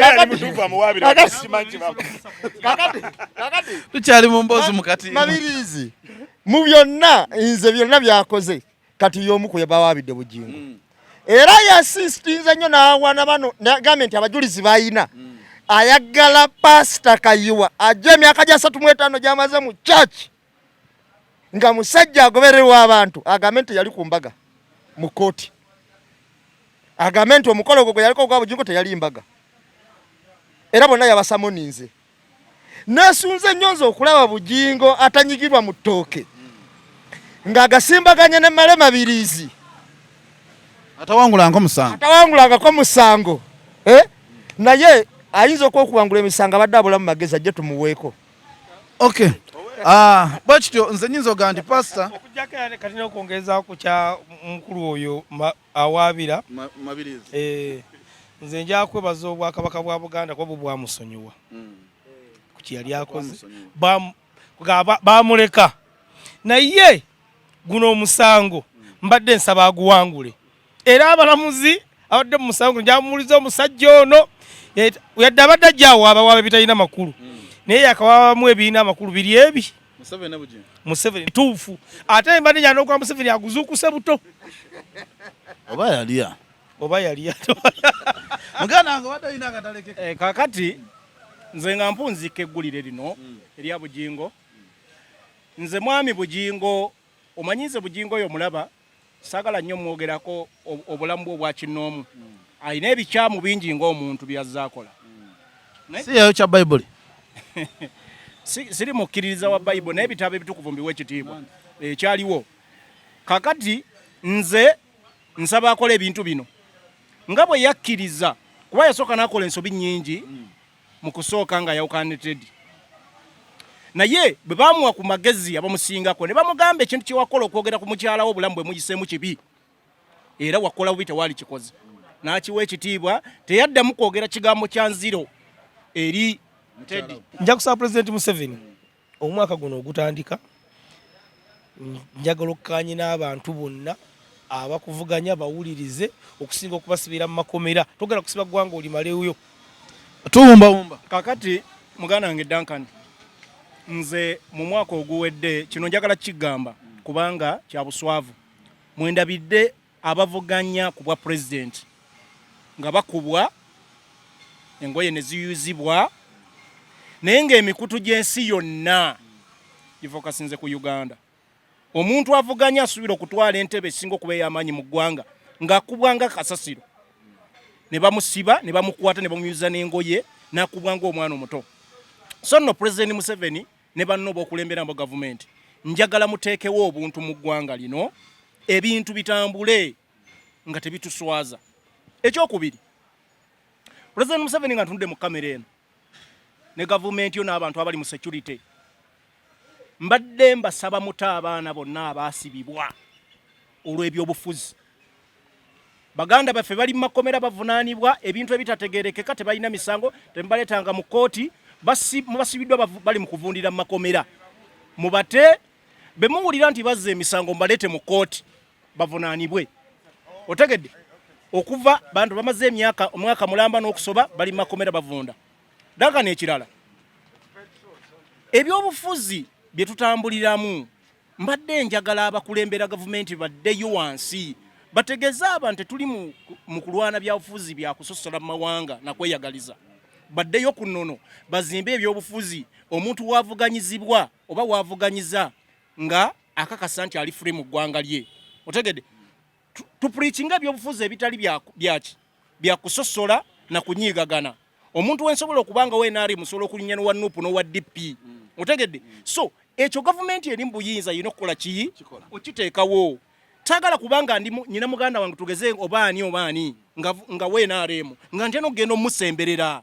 tukyali mu mboozi mukati Mabirizi mu byonna nze byonna byakoze kati y'omu ku yabawaabidde Bugingo era yasistinze nnyo n'awaana bano nagambye nti abajulizi bayina ayagala Pastor Kayiwa ajja emyaka gya 35 gy'amaze mu church nga musajja agobererwa abantu agambe nti yali ku mbaga mu kooti agambe nti omukolo gwe yaliko gwa Bugingo teyali mbaga era bonna yabasamoninze nesunze nnyonza okulaba Bugingo atanyigirwa mu ttooke ng'agasimbaganye ne Male Mabirizi atawangulangako musango naye ayinza okwokuwangula emisango abadde abulamu magezi ajje tumuweeko. Okay. Bwakityo nze nyinza oga nti Pastor okujjako kati n'okwongeza ku kya mukulu oyo awaabira Mabirizi nze nja kwebaza Obwakabaka bwa Buganda kuba bwamusonyiwa ku kyali akoze bamuleka naye guno omusango mbadde nsaba aguwangule era abalamuzi abadde mu musango njamuliza omusajja ono yadde abadde ajjaawo abawaaba bitalina makulu naye yakawaabamu ebiina amakulu biri ebi Museveni tuufu ate mbadde njala n'okuba Museveni aguzuukuse buto oba yaliya muganda ngo badde ina akataleke kakati nze nga mpunzika eggulire lino erya Bugingo nze mwami Bugingo omanyize Bugingo oyo mulaba sagala nnyo mwogerako obulamu bwe obwa kinnoomu alina ebikyamu bingi ng'omuntu byazaakola si yayo kya Bible siri mukkiririza wa Bible naye ebitabo ebitukuvu mbiwa ekitiibwa ekyaliwo kakati nze nsaba akola ebintu bino nga bwe yakkiriza kuba yasooka n'akola ensobi nnyingi mu kusooka nga yawukanetted naye bwe bamuwa ku magezi abamusingako ne bamugamba ekintu kye wakola okwogera ku mukyala wo obulamu bwe mugiseemu kibi era wakola bubi tewali kikoze n'akiwa ekitiibwa teyaddamu kwogera kigambo kya nziro eri Teddy. Nja kusaba President Museveni omwaka guno ogutandika njagala okukanye n'abantu bonna abakuvuganya bawulirize okusinga okubasibira mu makomera togera kusiba ggwanga olimaleyo tuwumbawumba kakati muganda wange Duncan nze mu mwaka oguwedde kino njagala kigamba kubanga kya buswavu mwendabidde abavuganya ku bwa president nga bakubwa engoye ne ziyuzibwa naye ng'emikutu gy'ensi yonna gifokasinze ku Uganda. Omuntu avuganya asuubira okutwala entebe esinga okuba ey'amaanyi mu ggwanga ng'akubwanga kasasiro ne bamusiba ne bamukwata ne bamuyuza n'engoye n'akubwanga omwana omuto. So nno President Museveni ne banno b'okulembera mu gavumenti njagala muteekewo obuntu mu ggwanga lino ebintu bitambule nga tebituswaza. Ekyokubiri, President Museveni nga ntunde mu kamera eno ne gavumenti yo n'abantu abali mu security mbadde mbasaba muta abaana bonna abaasibibwa olw'ebyobufuzi. Baganda baffe bali mu makomera bavunaanibwa ebintu ebitategeerekeka tebalina misango tembaleetanga mu kooti mubasibiddwa bali mu kuvundira mu makomera mubate be muwulira nti bazza emisango mbaleete mu kooti bavunaanibwe. Otegedde okuva bantu bamaze omwaka mulamba n'okusoba bali mu makomera bavunda. Danga n'ekirala ebyobufuzi bye tutambuliramu mbadde njagala abakulembera gavumenti baddeyo wansi bategeeza abantu tuli mu kulwana byabufuzi bya kusosola mu mawanga na kweyagaliza baddeyo ku nnono bazimbe ebyobufuzi omuntu wavuganyizibwa oba wavuganyiza nga akakasa nti ali free mu ggwanga lye. Otegedde tupreachinga ebyobufuzi ebitali bya kusosola na kunyiigagana. Omuntu wensobola okubanga wenali musobola okulinya wa nupu no wa DP. Otegedde so ekyo gavumenti eri mbuyinza yino okukola ki okiteekawo. Tagala kubanga ndi nyina muganda wange tugeze obaani nga wenaremu nga nteno gendo musemberera.